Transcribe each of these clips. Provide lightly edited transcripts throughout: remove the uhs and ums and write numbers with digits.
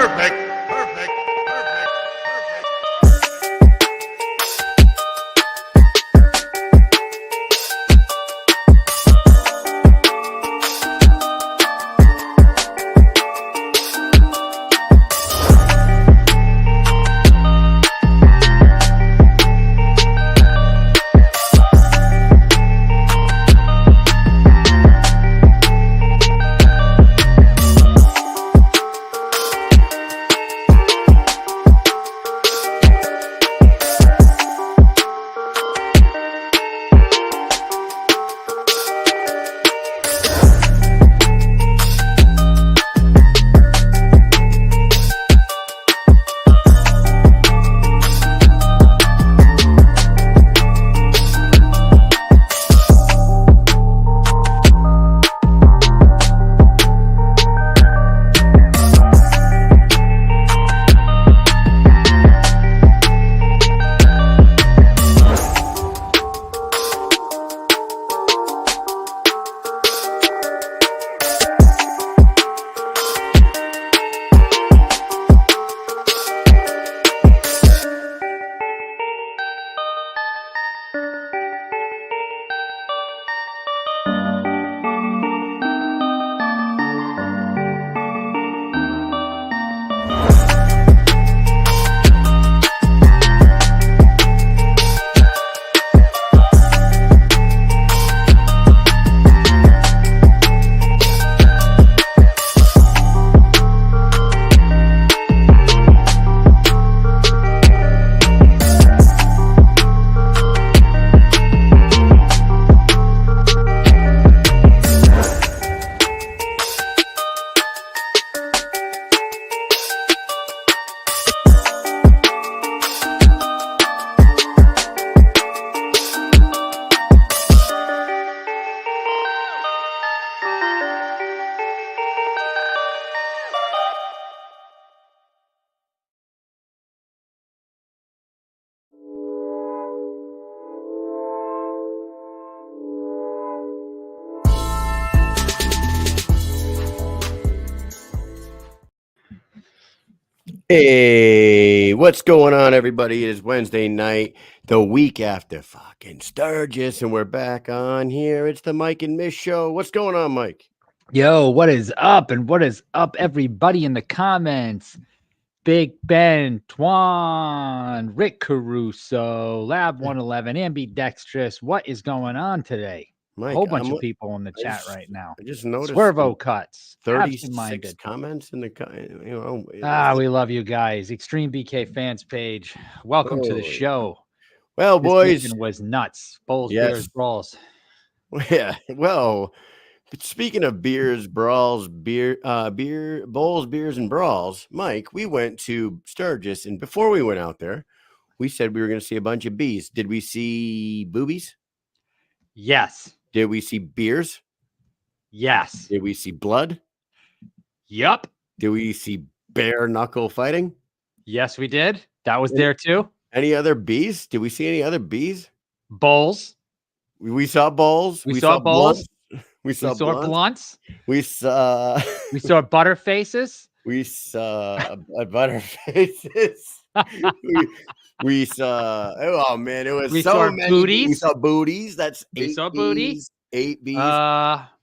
Perfect. Perfect. Perfect. Hey, what's going on, everybody? It is Wednesday night, the week after fucking Sturgis, and we're back on here. It's the Mike and Mish show. What's going on, Mike? Yo, what is up? And what is up, everybody in the comments? Big Ben, Twan, Rick Caruso, Lab 111, Ambidextrous. What is going on today? Mike, A whole bunch of people in the chat right now. I just noticed Swervo Cuts, 36 absent-minded. comments in the We love you guys. Extreme BK fans page. Welcome to the show. Well, This boys, weekend was nuts. Bowls, Yes. beers, brawls. Yeah, well, speaking of beers, brawls, bowls, beers, and brawls, Mike, we went to Sturgis, and before we went out there, we said we were going to see a bunch of bees. Did we see boobies? Yes. Did we see beers? Yes. Did we see blood? Yup. Did we see bare knuckle fighting? Yes, we did. That was there too. Any other bees? Did we see any other bees? Bowls. We saw bowls. We saw bowls. Blunts. We saw blunts. We saw butter faces. We saw butter faces. we saw. Oh man, it was we so saw many. Booties. We saw booties. That's we 8 saw bees. booties. 8 bees.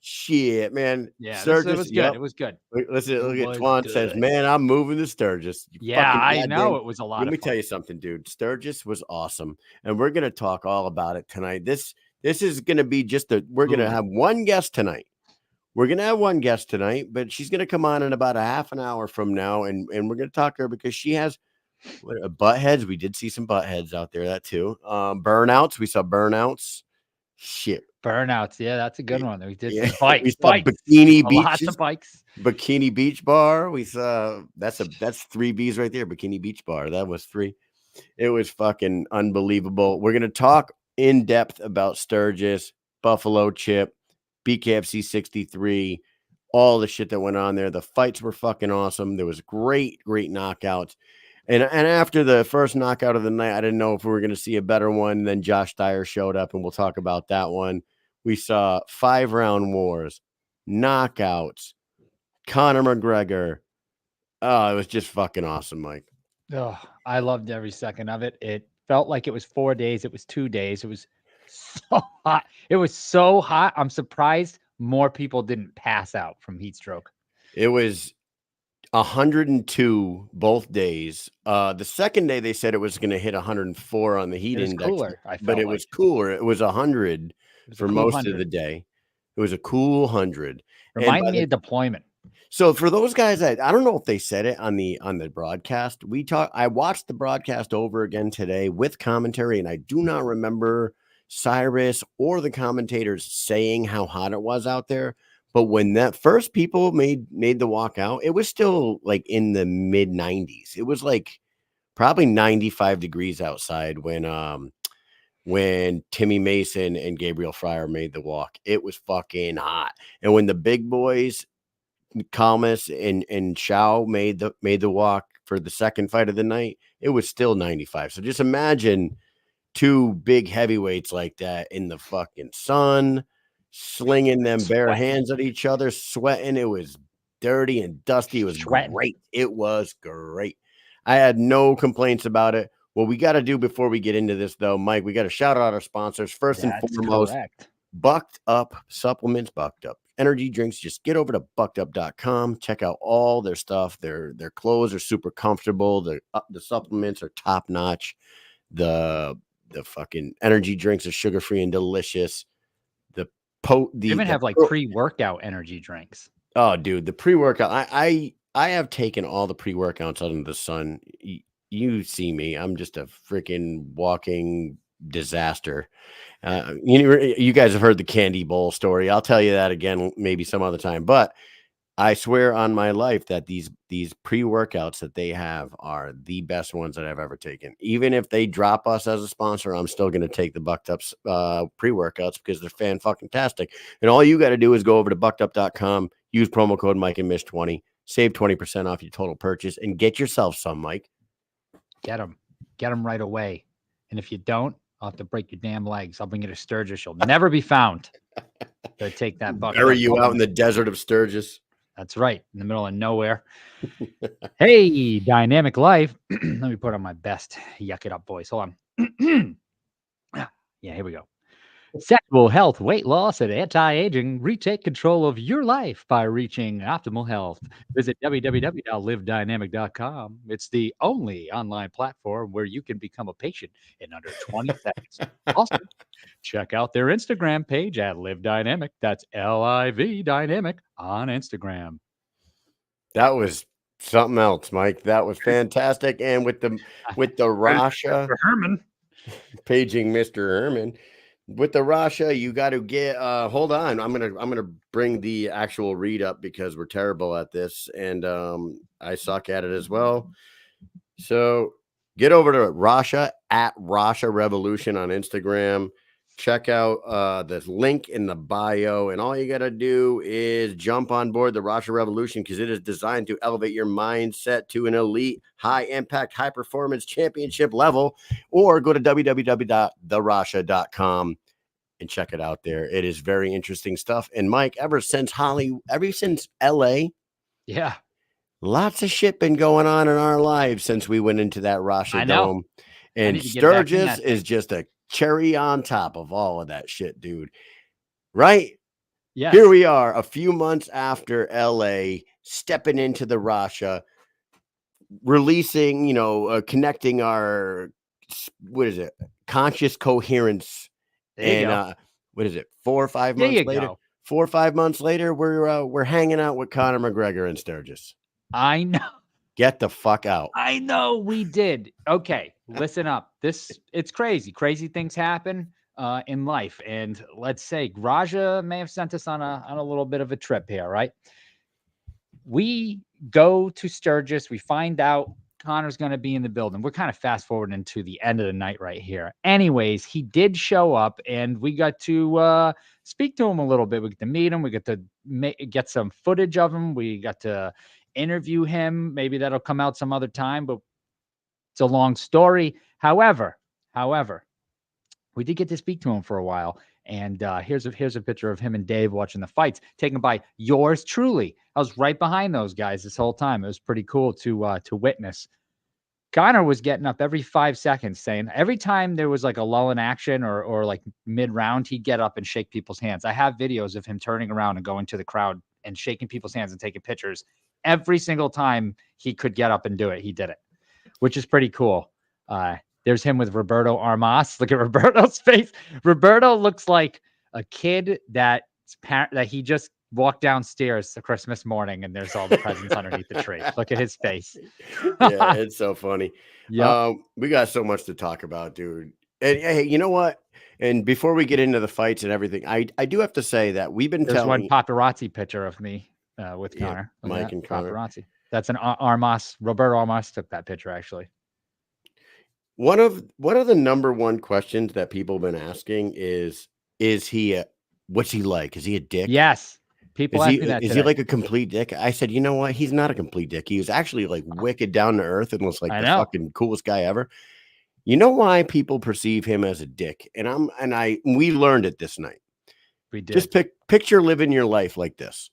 Shit, man. Yeah, Sturgis, it was good. It was good. Listen, look at Twan says, "Man, I'm moving to Sturgis." Yeah, I know it was a lot. Let me tell you something, dude. Sturgis was awesome, and we're gonna talk all about it tonight. This is gonna be we're gonna have one guest tonight. We're gonna have one guest tonight, but she's gonna come on in about a half an hour from now, and we're gonna talk to her because she has butt heads. We did see some butt heads out there, that too. Burnouts. We saw burnouts. Shit. Burnouts. Yeah, that's a good one. We did some bikes. We saw bikini beach. Lots of bikes. Bikini Beach Bar. We saw that's 3 B's right there. Bikini Beach Bar. That was 3. It was fucking unbelievable. We're gonna talk in depth about Sturgis, Buffalo Chip, BKFC 63, all the shit that went on there. The fights were fucking awesome. There was great knockouts. And after the first knockout of the night, I didn't know if we were going to see a better one. Then Josh Dyer showed up, and we'll talk about that one. We saw 5-round wars, knockouts, Conor McGregor, Oh, it was just fucking awesome, Mike. Oh, I loved every second of it. It felt like it was 4 days. It was 2 days. It was so hot. It was so hot. I'm surprised more people didn't pass out from heat stroke. It was 102 both days. The second day they said it was going to hit 104 on the heat It was index, cooler, I but felt it like. was cooler. It was 100 It was a for cool most of the 100. day. It was a cool 100. And Remind by me of deployment. so for those guys that I don't know if they said it on the broadcast, I watched the broadcast over again today with commentary, and I do not remember Cyrus or the commentators saying how hot it was out there. But when that first people made the walk out, it was still like in the mid 90s. It was like probably 95 degrees outside when Timmy Mason and Gabriel Fryer made the walk. It was fucking hot. And when the big boys Kalmus and Shao made the walk for the second fight of the night, it was still 95. So just imagine two big heavyweights like that in the fucking sun, slinging them bare Sweating. hands at each other, sweating. It was dirty and dusty. It was Sweating. great. It was great. I had no complaints about it. What we got to do before we get into this, though, Mike, we got to shout out our sponsors. First and That's foremost, correct. Bucked Up Supplements, Bucked Up Energy Drinks. Just get over to buckedup.com. Check out all their stuff. Their clothes are super comfortable. The supplements are top notch. The fucking energy drinks are sugar free and delicious. They even have like pre-workout energy drinks. Oh, dude, the pre-workout. I have taken all the pre-workouts under the sun. You see me. I'm just a freaking walking disaster. You guys have heard the candy bowl story. I'll tell you that again, maybe some other time. But I swear on my life that these pre-workouts that they have are the best ones that I've ever taken. Even if they drop us as a sponsor, I'm still going to take the Bucked Up pre-workouts because they're fan-fucking-tastic. And all you got to do is go over to buckedup.com, use promo code Mike and Mish 20, save 20% off your total purchase, and get yourself some, Mike. Get them right away. And if you don't, I'll have to break your damn legs. I'll bring you to Sturgis. You'll never be found. To take that buck. Bury you out in the desert of Sturgis. That's right, in the middle of nowhere. Hey, Dynamic Life. Let me put on my best yuck it up voice. Hold on. Yeah, here we go. Sexual health, weight loss, and anti-aging. Retake control of your life by reaching optimal health. Visit www.livedynamic.com. It's the only online platform where you can become a patient in under 20 seconds. Also, check out their Instagram page at Live Dynamic. That's LIV Dynamic on Instagram. That was something else, Mike. That was fantastic. And with the Rasha Herman paging Mr. Herman. With the Rasha, you got to get hold on. I'm gonna bring the actual read up because we're terrible at this and I suck at it as well. So get over to Rasha at Rasha Revolution on Instagram. Check out the link in the bio, and all you got to do is jump on board the Rasha Revolution because it is designed to elevate your mindset to an elite, high impact, high performance championship level, or go to www.therasha.com and check it out there. It is very interesting stuff. And Mike, ever since LA, yeah, lots of shit been going on in our lives since we went into that Rasha Dome. And Sturgis is just a cherry on top of all of that shit, dude. Right? Yeah. Here we are a few months after LA, stepping into the Rasha, releasing, connecting our, conscious coherence. And what is it? 4 or 5 months later? 4 or 5 months later, we're hanging out with Conor McGregor in Sturgis. I know. Get the fuck out. I know we did. Okay, listen up. It's crazy. Crazy things happen in life. And let's say Rasha may have sent us on a little bit of a trip here, right? We go to Sturgis. We find out Conor's going to be in the building. We're kind of fast forwarding to the end of the night right here. Anyways, he did show up and we got to speak to him a little bit. We got to meet him. We got to get some footage of him. We got to interview him. Maybe that'll come out some other time, but it's a long story. However, we did get to speak to him for a while. And here's a picture of him and Dave watching the fights, taken by yours truly. I was right behind those guys this whole time. It was pretty cool to witness. Connor was getting up every 5 seconds, saying every time there was like a lull in action or like mid round, he'd get up and shake people's hands. I have videos of him turning around and going to the crowd and shaking people's hands and taking pictures. Every single time he could get up and do it, he did it, which is pretty cool. There's him with Roberto Armas. Look at Roberto's face. Roberto looks like a kid that he just walked downstairs the Christmas morning and there's all the presents underneath the tree. Look at his face. Yeah, it's so funny. Yeah. We got so much to talk about, dude. And hey, you know what? And before we get into the fights and everything, I do have to say that we've been There's telling one paparazzi picture of me with Connor. Mike and Connor. Paparazzi. That's an Armas. Roberto Armas took that picture, actually. One of the number one questions that people have been asking is he what's he like? Is he a dick? Yes. People ask me that. Is he like a complete dick? I said, you know what? He's not a complete dick. He was actually like wicked down to earth and was like the fucking coolest guy ever. You know why people perceive him as a dick? And we learned it this night. We did. Just picture living your life like this.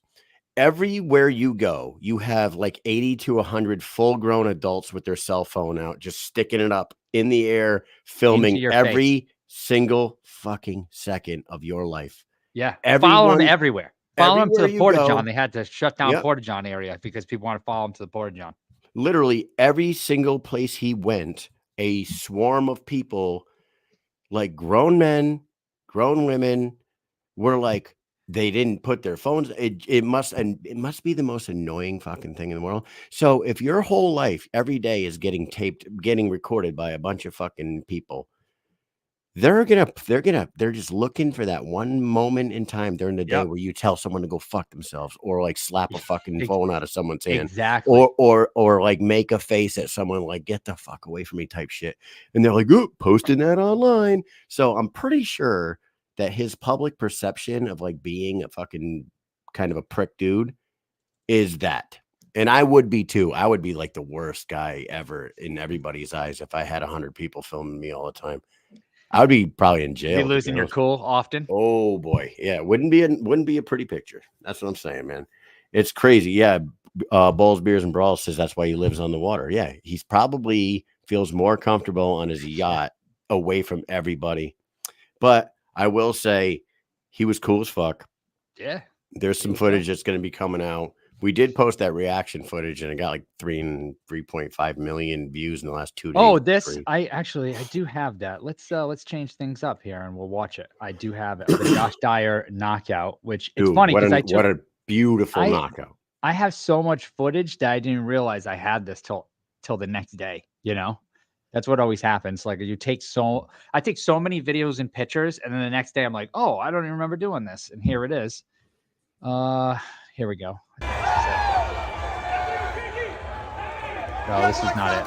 Everywhere you go, you have like 80 to 100 full-grown adults with their cell phone out, just sticking it up in the air, filming every single fucking second of your life. Yeah. Follow him everywhere. Follow him to the Porta-John. They had to shut down Porta-John area because people want to follow him to the Porta-John. Literally every single place he went, a swarm of people, like grown men, grown women, were like, they didn't put their phones. It must be the most annoying fucking thing in the world. So if your whole life every day is getting taped, getting recorded by a bunch of fucking people, they're just looking for that one moment in time during the day where you tell someone to go fuck themselves or like slap a fucking phone out of someone's hand. Exactly. Or like make a face at someone like, get the fuck away from me type shit. And they're like, oh, posting that online. So I'm pretty sure that his public perception of like being a fucking kind of a prick dude is that. And I would be too. I would be like the worst guy ever in everybody's eyes if I had 100 people filming me all the time. I would be probably in jail. Be losing your cool often. Oh boy. Yeah. Wouldn't be a pretty picture. That's what I'm saying, man. It's crazy. Yeah. Bowls, Beers, and Brawls says that's why he lives on the water. Yeah. He's probably feels more comfortable on his yacht away from everybody. But I will say he was cool as fuck. Yeah. There's some footage that's going to be coming out. We did post that reaction footage and it got like 3.5 million views in the last 2 days. Oh, I do have that. Let's change things up here and we'll watch it. I do have it. The Josh Dyer knockout, which it's funny because what a beautiful knockout. I have so much footage that I didn't realize I had this till the next day, you know? That's what always happens. Like I take so many videos and pictures, and then the next day I'm like, oh, I don't even remember doing this. And here it is. Here we go. No, this is not it.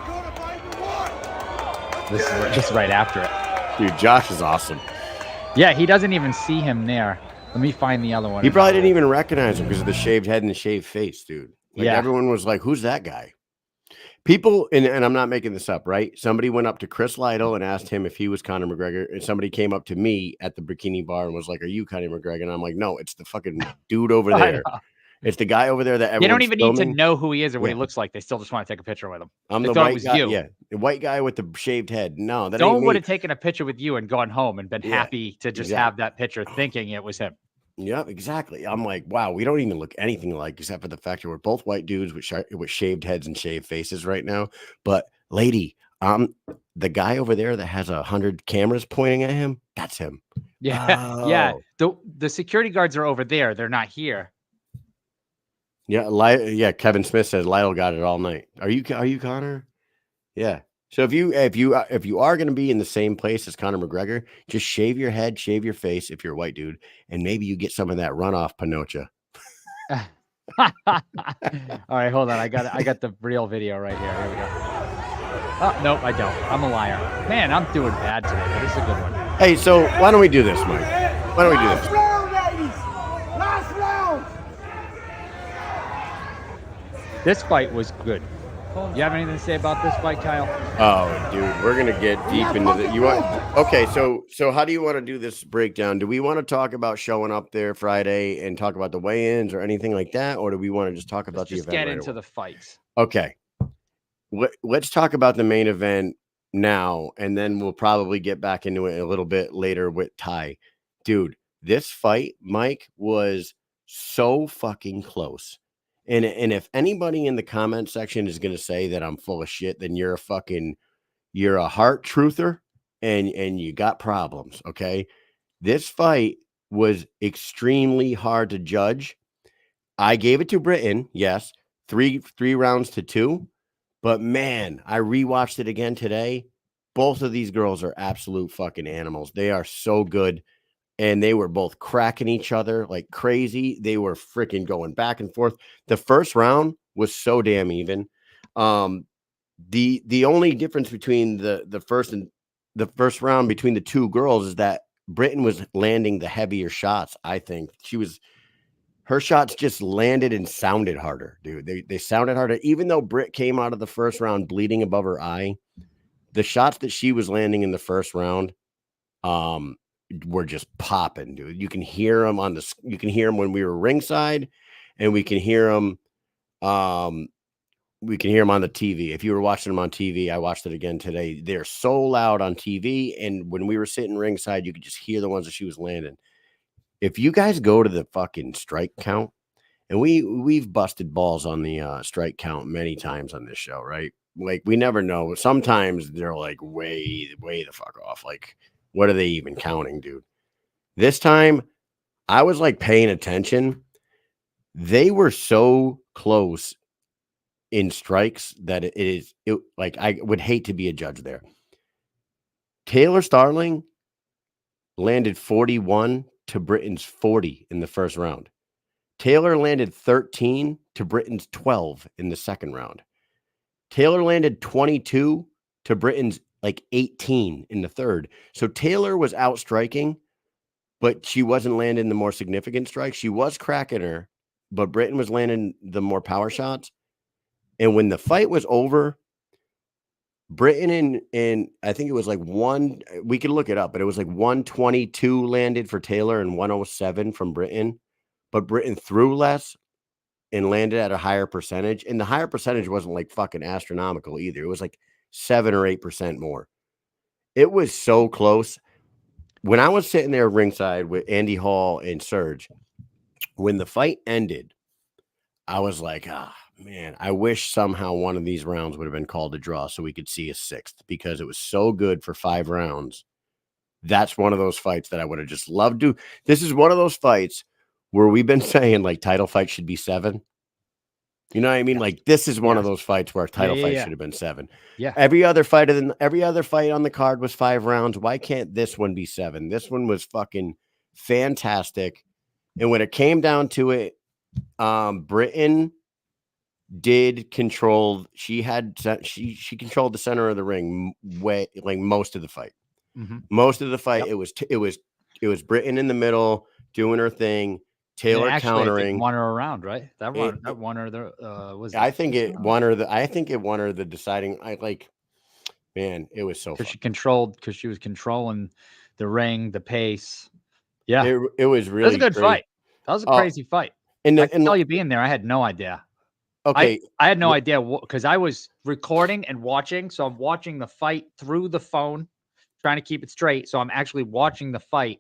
This is right after it. Dude, Josh is awesome. Yeah, he doesn't even see him there. Let me find the other one. He probably didn't even recognize him because of the shaved head and the shaved face, dude. Like everyone was like, who's that guy? People, and I'm not making this up, right? Somebody went up to Chris Lytle and asked him if he was Conor McGregor, and somebody came up to me at the bikini bar and was like, are you Conor McGregor? And I'm like, no, it's the fucking dude over there. It's the guy over there that they don't even need to know who he is or what he looks like. They still just want to take a picture with him. I'm the white guy. Yeah, the white guy with the shaved head. No, that someone would have taken a picture with you and gone home and been happy to just have that picture, thinking it was him. Yeah, exactly. I'm like, wow, we don't even look anything alike except for the fact that we're both white dudes with shaved heads and shaved faces right now. But lady, the guy over there that has 100 cameras pointing at him, that's him. Yeah, yeah. The security guards are over there. They're not here. Yeah, Kevin Smith said Lytle got it all night. Are you Connor? Yeah. So if you are going to be in the same place as Conor McGregor, just shave your head, shave your face if you're a white dude, and maybe you get some of that runoff Panocha. All right, hold on. I got the real video right here. Here we go. Oh, nope, I don't. I'm a liar. Man, I'm doing bad today, but this is a good one. Hey, so why don't we do this, Mike? Why don't we do this? Last round, ladies. Last round. This fight was good. You have anything to say about this fight, Kyle? Oh, dude, we're gonna get deep into the. You want? Okay, so how do you want to do this breakdown? Do we want to talk about showing up there Friday and talk about the weigh-ins or anything like that, or do we want to just talk about Let's the just event? get right into away? the fights. Okay, let's talk about the main event now, and then we'll probably get back into it a little bit later with Ty. Dude, this fight, Mike, was so fucking close. And if anybody in the comment section is going to say that I'm full of shit, then you're a heart truther and you got problems, okay? This fight was extremely hard to judge. I gave it to Britain, yes, three rounds to 2. But man, I rewatched it again today. Both of these girls are absolute fucking animals. They are so good. And they were both cracking each other like crazy. They were freaking going back and forth. The first round was so damn even. The only difference between the first round between the two girls is that Britain was landing the heavier shots. I think her shots just landed and sounded harder, dude. They sounded harder. Even though Britt came out of the first round bleeding above her eye, the shots that she was landing in the first round, were just popping, dude. You can hear them you can hear them when we were ringside, and we can hear them on the TV. If you were watching them on TV, I watched it again today. They're so loud on TV, and when we were sitting ringside, you could just hear the ones that she was landing. If you guys go to the fucking strike count, and we've busted balls on the strike count many times on this show, right? Like, we never know. Sometimes they're like way the fuck off. Like, what are they even counting, dude? This time, I was like paying attention. They were so close in strikes that like, I would hate to be a judge there. Taylor Starling landed 41 to Britain's 40 in the first round. Taylor landed 13 to Britain's 12 in the second round. Taylor landed 22 to Britain's like 18 in the third. So Taylor was out striking, but she wasn't landing the more significant strikes. She was cracking her, but Britain was landing the more power shots. And when the fight was over, Britain and I think it was like we could look it up, but it was like 122 landed for Taylor and 107 from Britain. But Britain threw less and landed at a higher percentage. And the higher percentage wasn't like fucking astronomical either. It was like 7 or 8% more. It was so close. When I was sitting there ringside with Andy Hall and Serge, when the fight ended, I was like, man, I wish somehow one of these rounds would have been called a draw so we could see a sixth, because it was so good for 5 rounds. That's one of those fights that I would have just loved to. This is one of those fights where we've been saying like title fight should be 7. You know what I mean? Like, this is one of those fights where a title fight should have been 7. Yeah. Every other fight on the card was 5 rounds. Why can't this one be 7? This one was fucking fantastic. And when it came down to it, Britain did control. She controlled the center of the ring way, like, most of the fight. Mm-hmm. Most of the fight, it was Britain in the middle doing her thing. Taylor countering. I think won her around, right? That won her the was. I think it won her the deciding. Man, it was so fun. Because she was controlling the ring, the pace. Yeah, it was really. That was a good fight. That was a crazy fight. And I can tell you, being there, I had no idea. Okay, I had no idea because I was recording and watching, so I'm watching the fight through the phone, trying to keep it straight. So I'm actually watching the fight.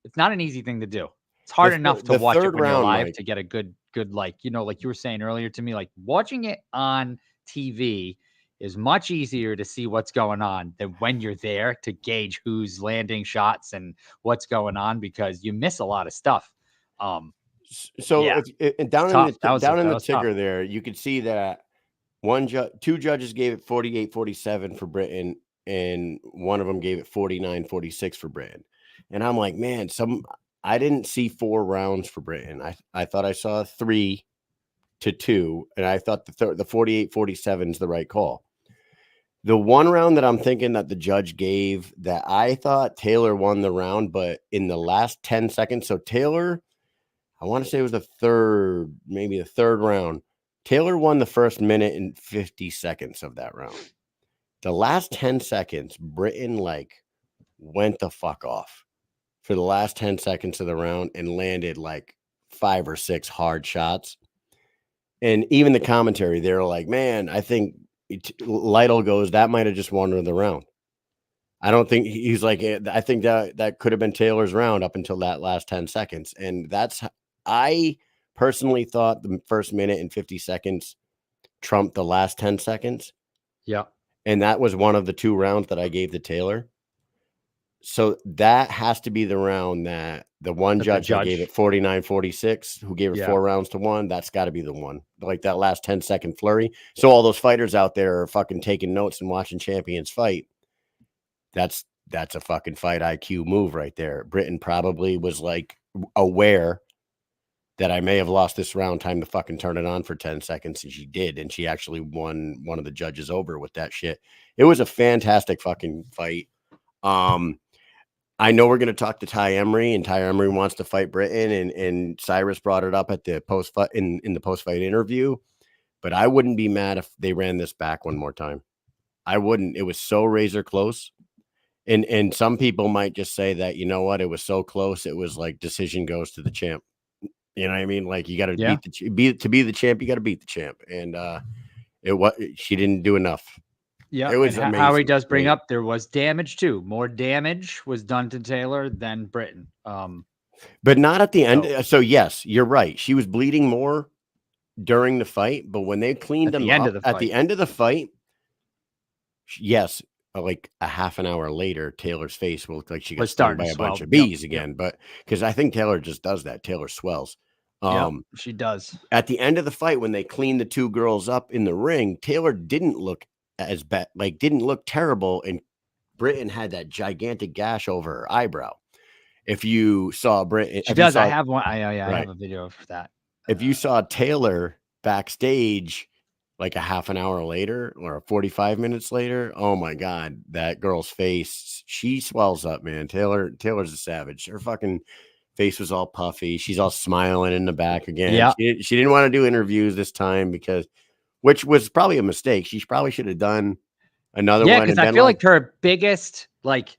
It's not an easy thing to do. It's hard enough to watch it when you're live to get a good, like you were saying earlier to me, like watching it on TV is much easier to see what's going on than when you're there to gauge who's landing shots and what's going on, because you miss a lot of stuff. Down in the ticker there, you could see that two judges gave it 48-47 for Britain, and one of them gave it 49-46 for Britain. And I'm like, man, I didn't see 4 rounds for Britain. I thought I saw 3-2, and I thought the 48-47 is the right call. The one round that I'm thinking that the judge gave that I thought Taylor won the round, but in the last 10 seconds, so Taylor, I want to say it was maybe the third round. Taylor won the first minute and 50 seconds of that round. The last 10 seconds, Britain like went the fuck off for the last 10 seconds of the round and landed like 5 or 6 hard shots. And even the commentary, they're like, man, I think Lytle goes, that might have just won her the round. I don't think he's like, I think that could have been Taylor's round up until that last 10 seconds. And I personally thought the first minute and 50 seconds trumped the last 10 seconds. Yeah. And that was one of the 2 rounds that I gave to Taylor. So that has to be the round that the one judge that gave it 49-46, who gave it 4 rounds to 1. That's got to be the one, like that last 10-second flurry. So all those fighters out there are fucking taking notes and watching champions fight. That's a fucking fight IQ move right there. Britain probably was like aware that I may have lost this round, time to fucking turn it on for 10 seconds. And she did. And she actually won one of the judges over with that shit. It was a fantastic fucking fight. I know we're going to talk to Ty Emery, and Ty Emery wants to fight Britain, and Cyrus brought it up at the post-fight in the post-fight interview, but I wouldn't be mad if they ran this back one more time. I wouldn't. It was so razor close. And some people might just say that, you know what, it was so close, it was like decision goes to the champ. You know what I mean? Like, you got to to be the champ, you got to beat the champ. And she didn't do enough. Yeah, it was amazing. Howie does bring up there was damage too. More damage was done to Taylor than Britain. But not at the end. So yes, you're right. She was bleeding more during the fight, but when they cleaned them up at the end of the fight, yes, like a half an hour later, Taylor's face will look like she got stung by a bunch of bees again. But because I think Taylor just does that. Taylor swells. She does. At the end of the fight, when they cleaned the 2 girls up in the ring, Taylor didn't look as bad, like didn't look terrible, and Britain had that gigantic gash over her eyebrow. If you saw Britain, she does. I have one. I have a video of that. If you saw Taylor backstage like a half an hour later or 45 minutes later, oh my God, that girl's face, she swells up, man. Taylor's a savage. Her fucking face was all puffy. She's all smiling in the back again. Yeah. She didn't want to do interviews this time which was probably a mistake. She probably should have done another one. Yeah, because I feel like her biggest, like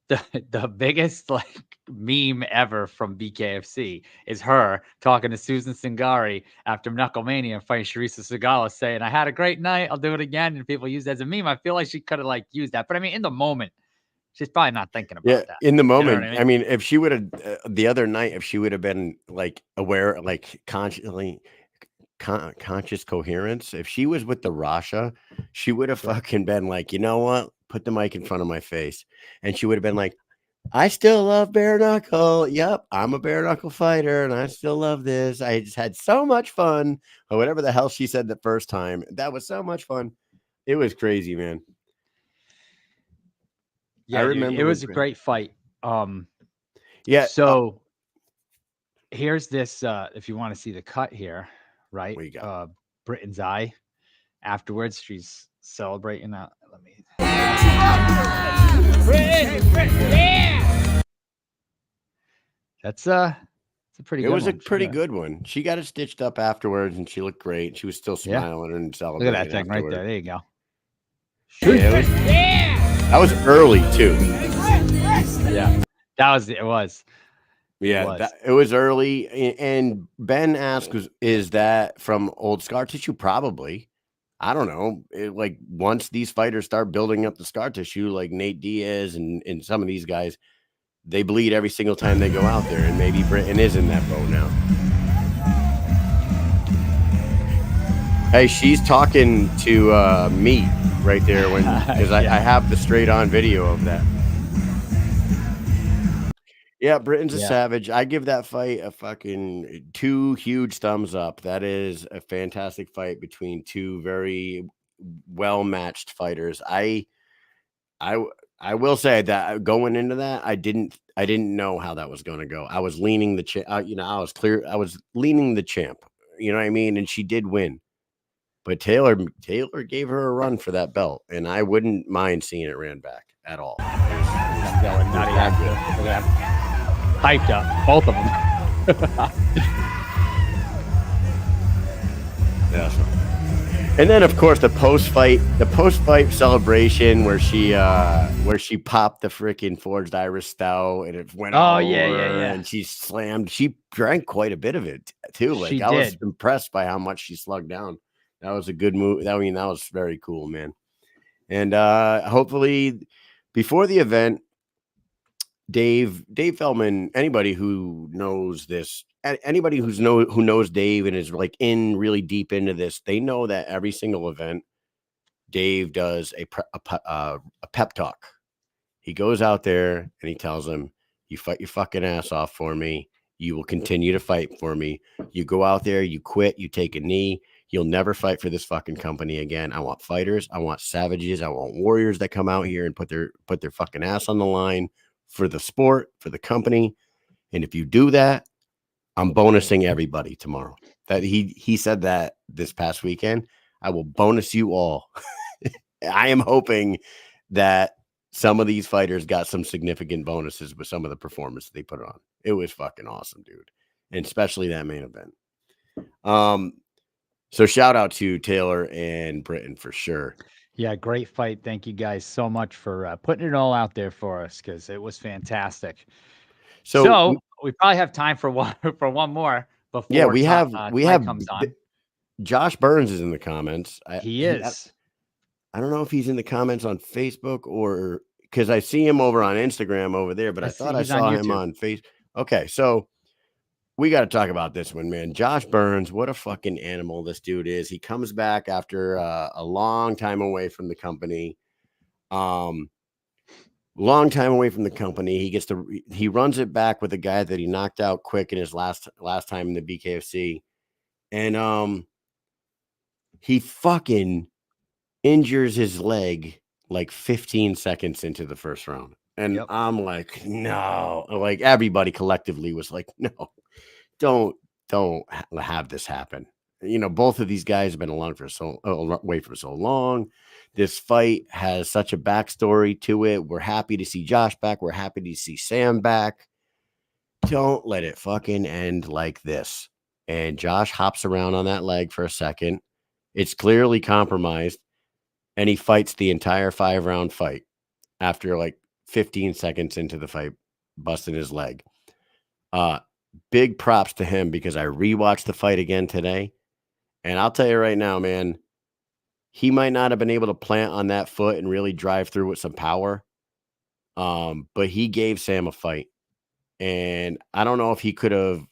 the biggest like meme ever from BKFC is her talking to Susan Singari after Knucklemania and fighting Charissa Sagala, saying, "I had a great night. I'll do it again." And people use that as a meme. I feel like she could have like used that, but I mean, in the moment, she's probably not thinking about that. In the moment, you know what I mean, if she would have the other night, if she would have been like aware, like conscious coherence, if she was with the Rasha, she would have fucking been like, you know what, put the mic in front of my face, and she would have been like, I still love bare knuckle. Yep, I'm a bare knuckle fighter, and I still love this. I just had so much fun, or whatever the hell she said the first time. That was so much fun. It was crazy, man. Yeah, I remember it was a great fight. Yeah. So here's this. If you want to see the cut here. Right, we got Britain's eye. Afterwards, she's celebrating that. Let me. Yeah. That's a pretty. It was a pretty good one. She got it stitched up afterwards, and she looked great. She was still smiling and celebrating. Look at that thing right there. There you go. That was early too. Yeah, it was. Yeah, it was early. And Ben asks, is that from old scar tissue? Probably. I don't know. Like once these fighters start building up the scar tissue, like Nate Diaz and some of these guys, they bleed every single time they go out there. And maybe Britain is in that boat now. Hey, she's talking to me right there because I have the straight on video of that. Yeah, Britain's a savage. I give that fight a fucking 2 huge thumbs up. That is a fantastic fight between 2 very well-matched fighters. I will say that going into that, I didn't know how that was going to go. I was leaning the champ. I was leaning the champ. You know what I mean? And she did win. But Taylor gave her a run for that belt, and I wouldn't mind seeing it ran back at all. Hyped up, both of them. Yeah. And then, of course, the post fight celebration where she popped the freaking forged Irish stout and it went Oh, all yeah, over yeah, her yeah. and she slammed. She drank quite a bit of it too. Like She I was did. impressed by how much she slugged down. That was a good move. I mean, that was very cool, man. And hopefully, before the event, Dave Feldman, anybody who knows this, anybody who knows Dave and is like in really deep into this, they know that every single event Dave does a pep talk. He goes out there and he tells them, "You fight your fucking ass off for me. You will continue to fight for me. You go out there, you quit, you take a knee. You'll never fight for this fucking company again. I want fighters. I want savages. I want warriors that come out here and put their fucking ass on the line for the sport, for the company. And if you do that, I'm bonusing everybody tomorrow." That he said that this past weekend. I will bonus you all. I am hoping that some of these fighters got some significant bonuses with some of the performance they put on. It was fucking awesome, dude. And especially that main event. So shout out to Taylor and Britton for sure. Yeah, great fight. Thank you guys so much for putting it all out there for us because it was fantastic. So So we probably have time for one more yeah, before Ty comes on. Josh Burns is in the comments. He is. I don't know if he's in the comments on Facebook or because I see him over on Instagram over there, but I thought I he's on saw him YouTube. on Facebook. Okay, so we got to talk about this one, man. Josh Burns, what a fucking animal this dude is. He comes back after a long time away from the company. Long time away from the company. He runs it back with a guy that he knocked out quick in his last time in the BKFC. And he fucking injures his leg like 15 seconds into the first round. And Yep. I'm like, no, like everybody collectively was like, no, don't have this happen. You know, both of these guys have been away for so long. This fight has such a backstory to it. We're happy to see Josh back. We're happy to see Sam back. Don't let it fucking end like this. And Josh hops around on that leg for a second. It's clearly compromised. And he fights the entire 5-round fight after like 15 seconds into the fight, busting his leg. Big props to him because I rewatched the fight again today. And I'll tell you right now, man, he might not have been able to plant on that foot and really drive through with some power. But he gave Sam a fight. And I don't know if he could have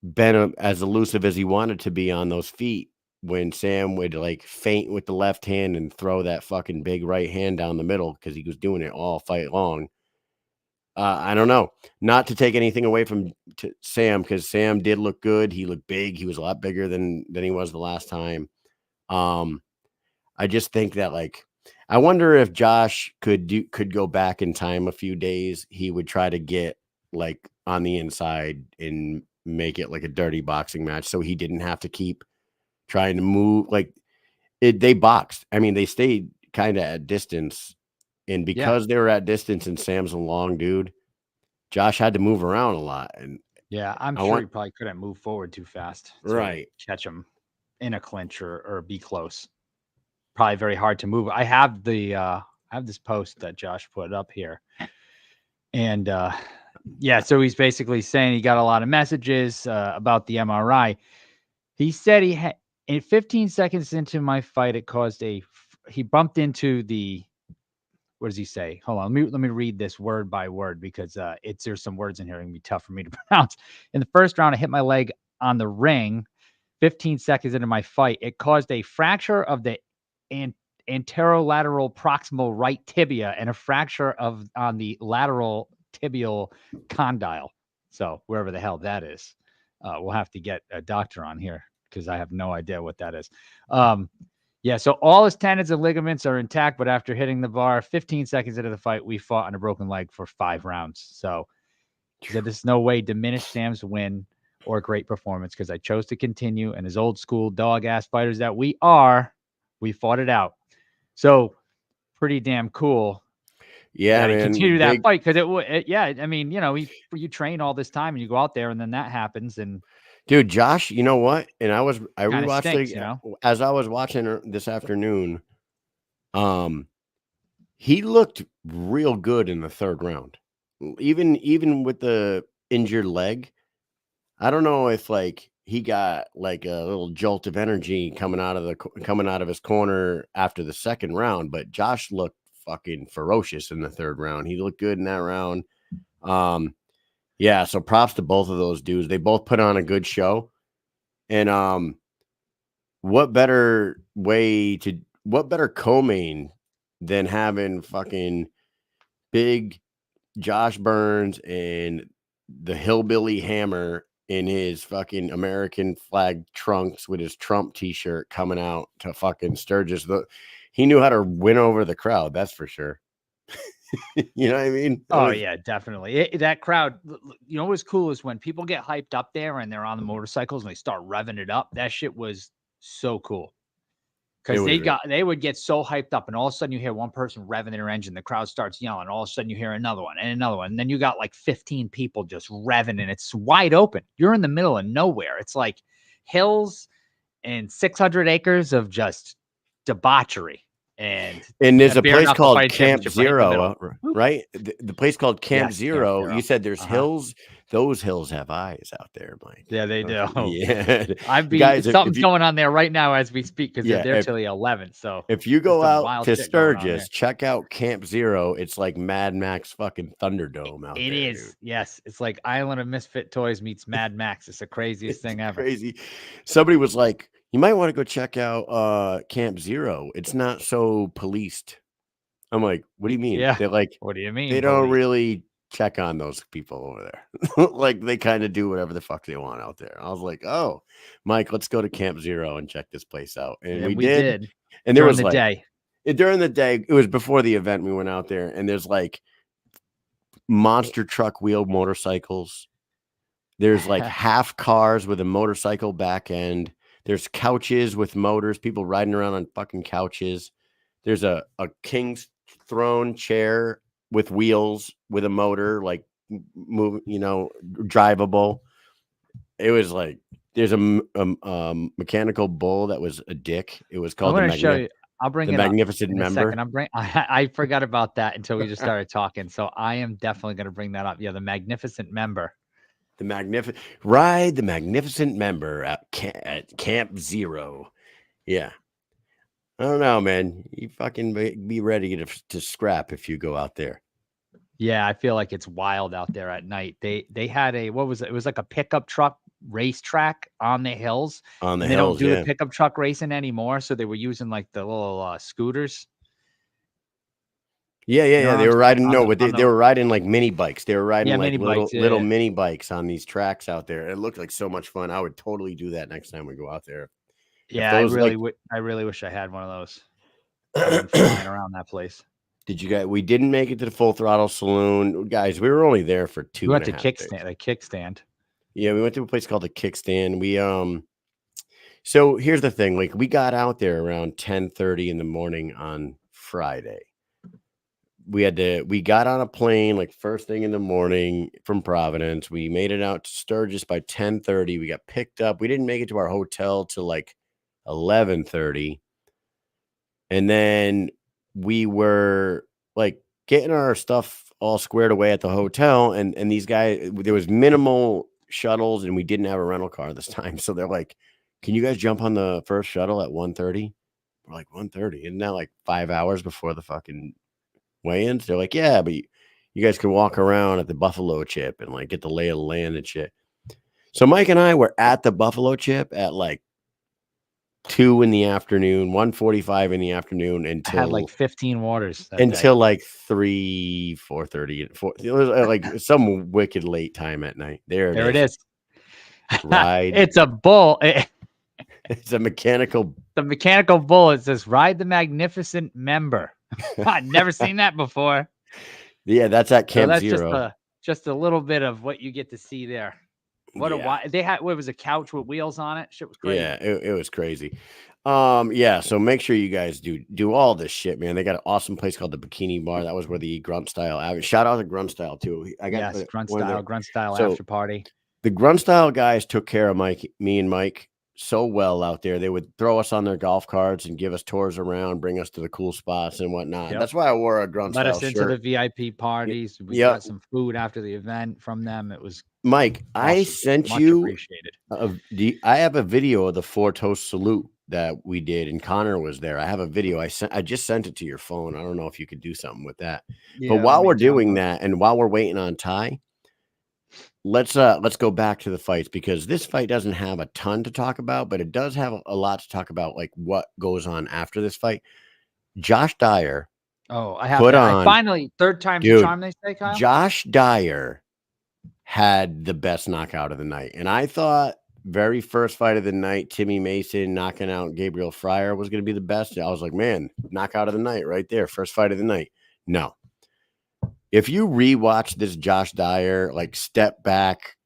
been as elusive as he wanted to be on those feet when Sam would like feint with the left hand and throw that fucking big right hand down the middle because he was doing it all fight long. I don't know. Not to take anything away from Sam because Sam did look good. He looked big. He was a lot bigger than he was the last time. I just think that like I wonder if Josh could go back in time a few days. He would try to get like on the inside and make it like a dirty boxing match so he didn't have to keep trying to move like they boxed. I mean, they stayed kind of at distance. And because they were at distance and Sam's a long dude, Josh had to move around a lot. And yeah, I'm sure he probably couldn't move forward too fast. Right. Catch him in a clinch or be close. Probably very hard to move. I have this post that Josh put up here. And so he's basically saying he got a lot of messages about the MRI. He said he had in 15 seconds into my fight, it caused he bumped into the, what does he say? Hold on. Let me read this word by word because there's some words in here that can be tough for me to pronounce. In the first round, I hit my leg on the ring. 15 seconds into my fight, it caused a fracture of the anterolateral proximal right tibia and a fracture on the lateral tibial condyle. So wherever the hell that is, we'll have to get a doctor on here because I have no idea what that is. So all his tendons and ligaments are intact, but after hitting the bar 15 seconds into the fight, we fought on a broken leg for 5 rounds. So he said, this is no way diminish Sam's win or great performance because I chose to continue. And as old school dog ass fighters that we are, we fought it out. So pretty damn cool. Yeah, man. Continue that fight because I mean, you train all this time and you go out there and then that happens and Dude, Josh, you know what? And I Kind of rewatched stinks, it as I was watching this afternoon. He looked real good in the third round. Even with the injured leg. I don't know if like he got like a little jolt of energy coming out of his corner after the second round, but Josh looked fucking ferocious in the third round. He looked good in that round. Yeah, so props to both of those dudes. They both put on a good show. And what better co-main than having fucking big Josh Burns and the hillbilly Hammer in his fucking American flag trunks with his Trump t-shirt coming out to fucking Sturgis. He knew how to win over the crowd, that's for sure. You know what I mean? Yeah, definitely. That crowd, you know what's cool is when people get hyped up there and they're on the motorcycles and they start revving it up. That shit was so cool. Because they would get so hyped up, and all of a sudden you hear one person revving their engine, the crowd starts yelling. All of a sudden you hear another one and another one, and then you got like 15 people just revving, and it's wide open. You're in the middle of nowhere. It's like hills and 600 acres of just debauchery. And there's a place called Camp Zero, right? The place called Camp Zero. You said there's hills. Those hills have eyes out there, Mike. Yeah, they do. Yeah. Something's going on there right now as we speak because they're there till the 11th. So if you go out to Sturgis, check out Camp Zero. It's like Mad Max fucking Thunderdome out there. It is. Dude. Yes. It's like Island of Misfit Toys meets Mad Max. It's the craziest thing ever. Crazy. Somebody was like, you might want to go check out Camp Zero. It's not so policed. I'm like, what do you mean? Yeah. They're like, what do you mean? They don't really check on those people over there. Like they kind of do whatever the fuck they want out there. I was like, oh, Mike, let's go to Camp Zero and check this place out. And we did. And there was during the day, it was before the event. We went out there and there's like monster truck wheel motorcycles. There's like half cars with a motorcycle back end. There's couches with motors, people riding around on fucking couches. There's a king's throne chair with wheels with a motor, like move, drivable. It was like there's a mechanical bull that was a dick. It was called I'll bring the Magnificent Member. I forgot about that until we just started talking. So I am definitely going to bring that up. Yeah, the Magnificent Member. The Magnificent Member at Camp Zero. Yeah. I don't know, man. You fucking be ready to scrap if you go out there. Yeah, I feel like it's wild out there at night. They had it was like a pickup truck racetrack on the hills. They don't do the pickup truck racing anymore, so they were using like the little scooters. Yeah. They were riding. They were riding like mini bikes. They were riding like little mini bikes on these tracks out there. It looked like so much fun. I would totally do that next time we go out there. Yeah, I really wish I had one of those. Flying around that place. Did you guys? We didn't make it to the Full Throttle Saloon, guys. We were only there for 2 days. We went to Kickstand. Yeah, we went to a place called the Kickstand. We So here's the thing. Like we got out there around 10:30 in the morning on Friday. We got on a plane like first thing in the morning from Providence. We made it out to Sturgis by 10:30. We got picked up. We didn't make it to our hotel till like 11:30. And then we were like getting our stuff all squared away at the hotel. And these guys, there was minimal shuttles and we didn't have a rental car this time. So they're like, can you guys jump on the first shuttle at 1:30? We're like 1:30. Isn't that like 5 hours before the fucking weigh-ins? They're like, yeah, but you guys can walk around at the Buffalo Chip and like get the lay of the land and shit. So Mike and I were at the Buffalo Chip at like 2 in the afternoon, 1:45 in the afternoon until I had like 15 waters until like 4:30. It was like some wicked late time at night. There it is. Ride. It's a bull. It's a mechanical. The mechanical bull. It says ride the Magnificent Member. I've never seen that before. Yeah, that's at Camp Zero. Just a little bit of what you get to see there. They had. What was a couch with wheels on it? Shit was crazy. Yeah, it was crazy. Yeah. So make sure you guys do all this shit, man. They got an awesome place called the Bikini Bar. That was where the Grunt Style. Shout out to Grunt Style too. Grunt Style after party. The grunt style guys took care of me and Mike so well out there. They would throw us on their golf carts and give us tours around, bring us to the cool spots and whatnot. Yep. That's why I wore a grunt Let style us into shirt. the VIP parties. We Yep. got some food after the event from them. It was Mike, I awesome. sent Much you appreciated. I have a video of the 4-toast salute that we did, and Connor was there. I have a video. I just sent it to your phone. I don't know if you could do something with that. Yeah, but while we're doing that, and while we're waiting on Ty, let's go back to the fights, because this fight doesn't have a ton to talk about, but it does have a lot to talk about, like what goes on after this fight. Josh Dyer. Oh, I have put that. on, I finally, third time's the charm, they say, Kyle. Josh Dyer had the best knockout of the night. And I thought very first fight of the night, Timmy Mason knocking out Gabriel Fryer was going to be the best. I was like, man, knockout of the night right there. First fight of the night. No. If you rewatch this Josh Dyer, like step back,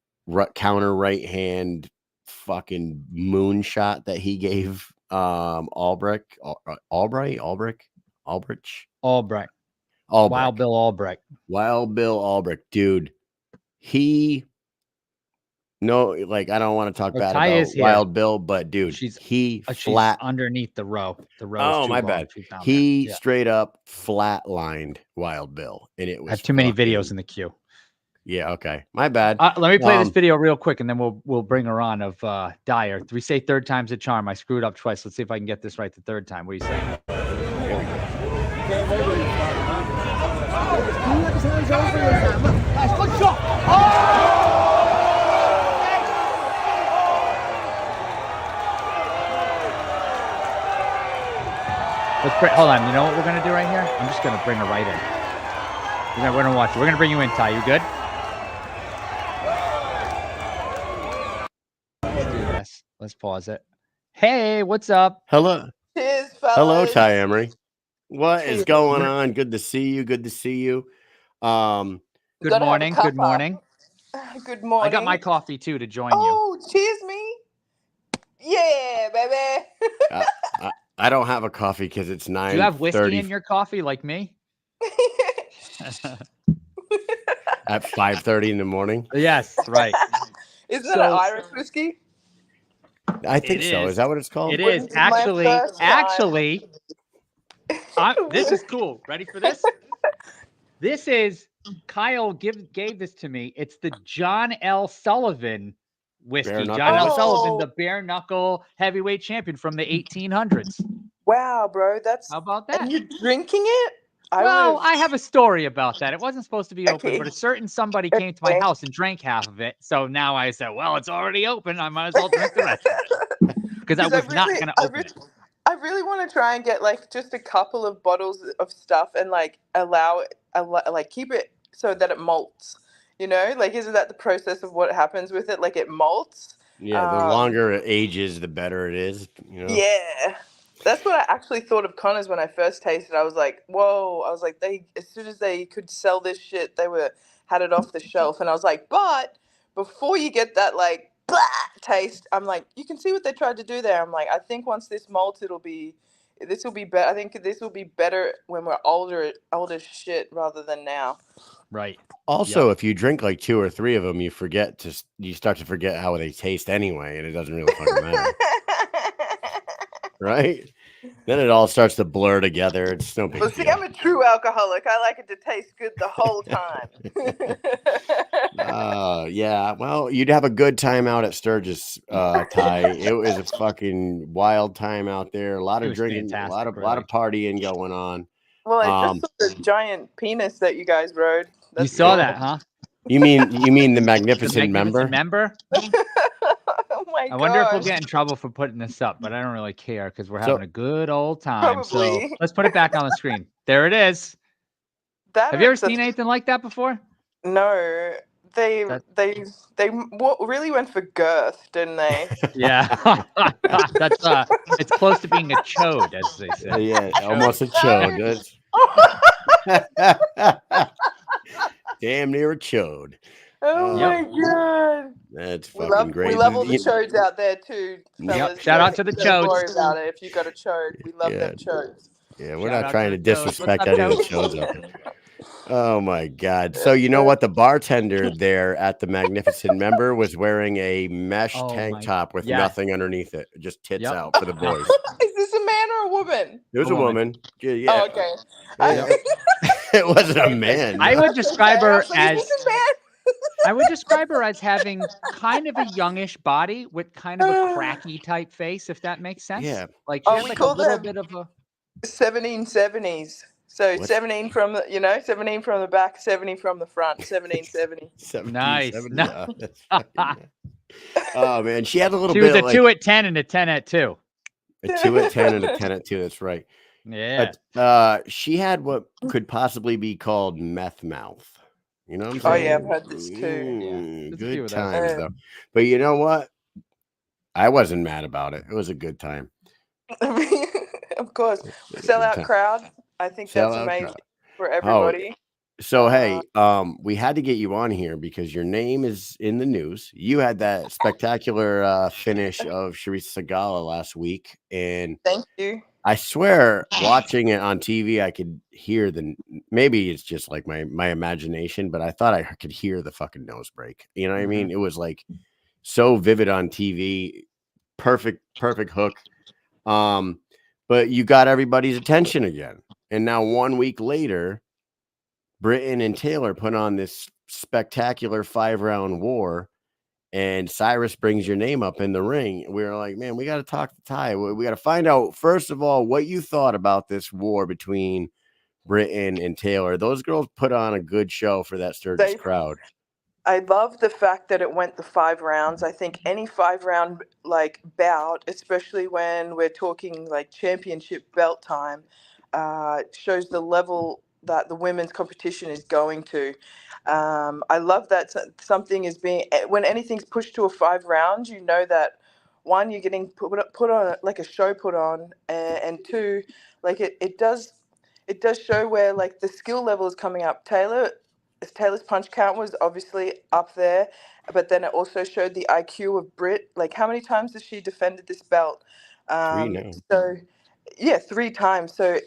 counter right hand, fucking moonshot that he gave Albrecht. Wild Bill Albrecht. Dude. I don't want to talk bad Ty about Wild Bill, but dude, she's flat underneath the row. The row. Oh, my bad. He straight up flatlined Wild Bill, and it was. I have too many videos in the queue. Yeah. Okay. My bad. Let me play this video real quick, and then we'll bring her on of Dyer. We say third time's a charm. I screwed up twice. Let's see if I can get this right the third time. What do you say? Here we go. Hold on. You know what we're going to do right here? I'm just going to bring her right in. We're going to watch it. We're going to bring you in, Ty. You good? Let's do this. Let's pause it. Hey, what's up? Hello. Cheers, fellas. Hello, Ty Emery. What is going on? Good to see you. Good morning. Good morning. Good morning. I got my coffee too to join you. Oh, cheers me. Yeah, baby. I don't have a coffee because it's 9:30. Do you have whiskey in your coffee like me? At 5:30 in the morning? Yes, right. Isn't that an Irish whiskey? I think so. Is that what it's called? It is. Actually, this is cool. Ready for this? This is, Kyle gave this to me. It's the John L. Sullivan whiskey. John L. Sullivan, the bare knuckle heavyweight champion from the 1800s. Wow, bro. How about that? And you're drinking it? I have a story about that. It wasn't supposed to be open, but a certain somebody came to my house and drank half of it. So now I said, well, it's already open. I might as well drink the rest of it. Because I was not going to open it. I really want to try and get like just a couple of bottles of stuff and like keep it so that it malts. You know, like, isn't that the process of what happens with it? Like, it malts. Yeah, the longer it ages, the better it is. You know? Yeah, that's what I actually thought of Connor's when I first tasted. I was like, whoa! I was like, as soon as they could sell this shit, they had it off the shelf, and I was like, but before you get that like blah taste, I'm like, you can see what they tried to do there. I'm like, I think once this malts, this will be better. I think this will be better when we're older shit rather than now. Right. Also, if you drink like 2 or 3 of them, you start to forget how they taste anyway, and it doesn't really fucking matter. Right? Then it all starts to blur together. It's no big deal. See, I'm a true alcoholic. I like it to taste good the whole time. Yeah. Well, you'd have a good time out at Sturgis, Ty. It was a fucking wild time out there. A lot of drinking, a lot of partying going on. Well, I just saw the giant penis that you guys rode. You saw that, huh? You mean the magnificent member? Oh my God. I wonder if we'll get in trouble for putting this up, but I don't really care because we're having a good old time. Probably. So let's put it back on the screen. There it is. Have you ever seen anything like that before? No. They really went for girth, didn't they? Yeah. That's it's close to being a chode, as they say. Yeah, almost a chode. Damn near a chode. Oh my God. That's fucking great. We love all the chodes out there too. Yep. Shout out to the chodes. Don't worry about it if you got a chode. We love them chodes. Yeah, we're not trying to disrespect any of the chodes out there. Oh my God. So you know what? The bartender there at the Magnificent Member was wearing a mesh Oh tank my, top with yes. nothing underneath it, just tits Yep. out for the Yep. boys. Is this a man or a woman? It was A a woman. woman. Yeah. Oh, okay. Yeah. It wasn't a man. I would describe Okay, I her was like, is as this a man? I would describe her as having kind of a youngish body with kind of a cracky type face, if that makes sense. Yeah. Like she Oh, had we like a call little them bit of a 1770s. So What's 17 from the, 17 from the back, 70 from the front, 1770. 1770? nice. Oh, that's fucking oh man, she had a little She was bit a of like 2 at 10 and a 10 at 2. a 2 at 10 and a 10 at 2. That's right. Yeah. She had what could possibly be called meth mouth. You know what I'm Oh, saying? yeah, I've heard this too. Yeah. There's a few Good of those. times though. But you know what? I wasn't mad about it. It was a good time. Of course. It was a good Sellout time. crowd. I think that's Sellout amazing crowd. for Oh, everybody. so hey, we had to get you on here because your name is in the news. You had that spectacular finish of Charisse Sagala last week, and Thank you. I swear, watching it on TV, I could hear maybe it's just like my imagination, but I thought I could hear the fucking nose break. You know what I mean? It was like so vivid on TV. Perfect hook. But you got everybody's attention again. And now 1 week later, Britain and Taylor put on this spectacular 5-round war, and Cyrus brings your name up in the ring. We were like, man, we got to talk to Ty. We got to find out, first of all, what you thought about this war between Britain and Taylor. Those girls put on a good show for that Sturgis crowd. I love the fact that it went the 5 rounds. I think any 5-round like bout, especially when we're talking like championship belt time, shows the level that the women's competition is going to. I love that something is being when anything's pushed to a 5 rounds, you know that one, you're getting put on like a show put on, and two, like it does show where like the skill level is coming up. Taylor's punch count was obviously up there, but then it also showed the IQ of Britt. Like, how many times has she defended this belt? 3 now. So, yeah, 3 times. So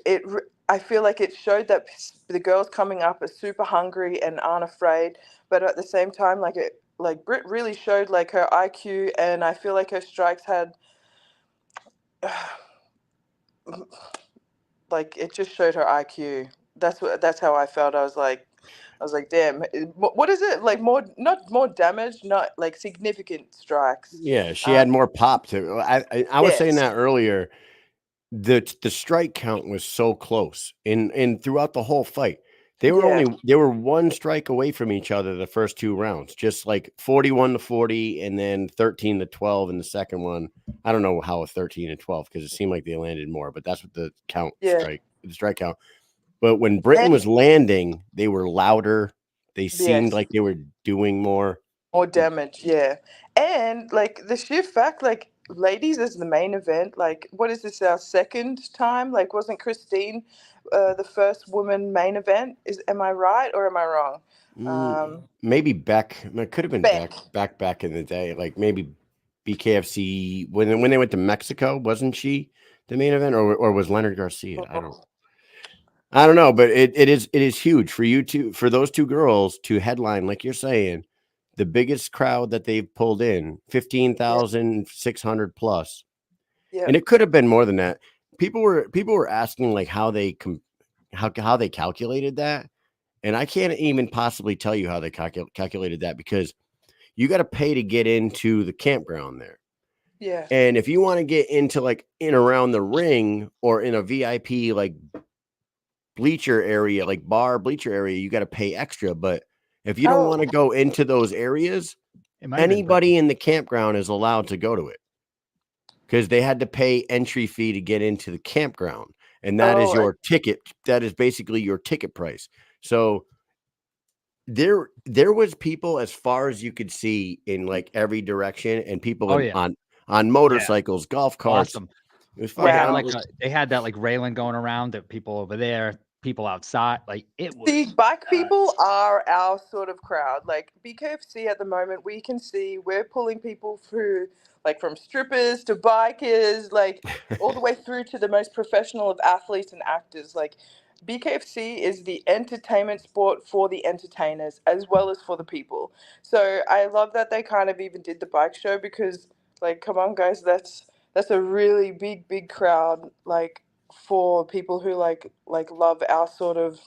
I feel like it showed that the girls coming up are super hungry and aren't afraid, but at the same time, like Britt really showed like her IQ, and I feel like her strikes had. Like it just showed her IQ. That's how I felt. I was like, damn, what is it? Like not more damage, not like significant strikes. Yeah, she had more pop to. I was saying Yes. that earlier. The strike count was so close in throughout the whole fight. They were 1 strike away from each other the first 2 rounds, just like 41-40 and then 13-12 in the second one. I don't know how a 13-12 because it seemed like they landed more, but that's what the strike count. But when Britain was landing, they were louder. They seemed like they were doing more damage, yeah. And like the sheer fact, like ladies is the main event. Like, what is this, our second time? Like, wasn't Christine the first woman main event? Am I right or am I wrong? Maybe Beck. It could have been back in the day. Like maybe BKFC when they went to Mexico, wasn't she the main event, or was Leonard Garcia? I don't know, but it is huge for those 2 girls to headline, like you're saying, the biggest crowd that they've pulled in, 15,600 plus. Yeah. And it could have been more than that. People were asking like how they calculated that. And I can't even possibly tell you how they calculated that because you got to pay to get into the campground there. Yeah. And if you want to get into like in around the ring or in a VIP like bleacher area, like bar bleacher area, you got to pay extra. But if you don't want to go into those areas, anybody in the campground is allowed to go to it because they had to pay entry fee to get into the campground. And that is your ticket. That is basically your ticket price. So there was people as far as you could see in like every direction, and people on motorcycles, golf carts. Awesome. It was They had that like railing going around, that people over there, people outside. Like it was. The bike people are our sort of crowd. Like BKFC at the moment, we can see we're pulling people through, like from strippers to bikers, like all the way through to the most professional of athletes and actors. Like BKFC is the entertainment sport for the entertainers as well as for the people. So I love that they kind of even did the bike show because, like, come on, guys, that's a really big crowd, like, for people who like love our sort of,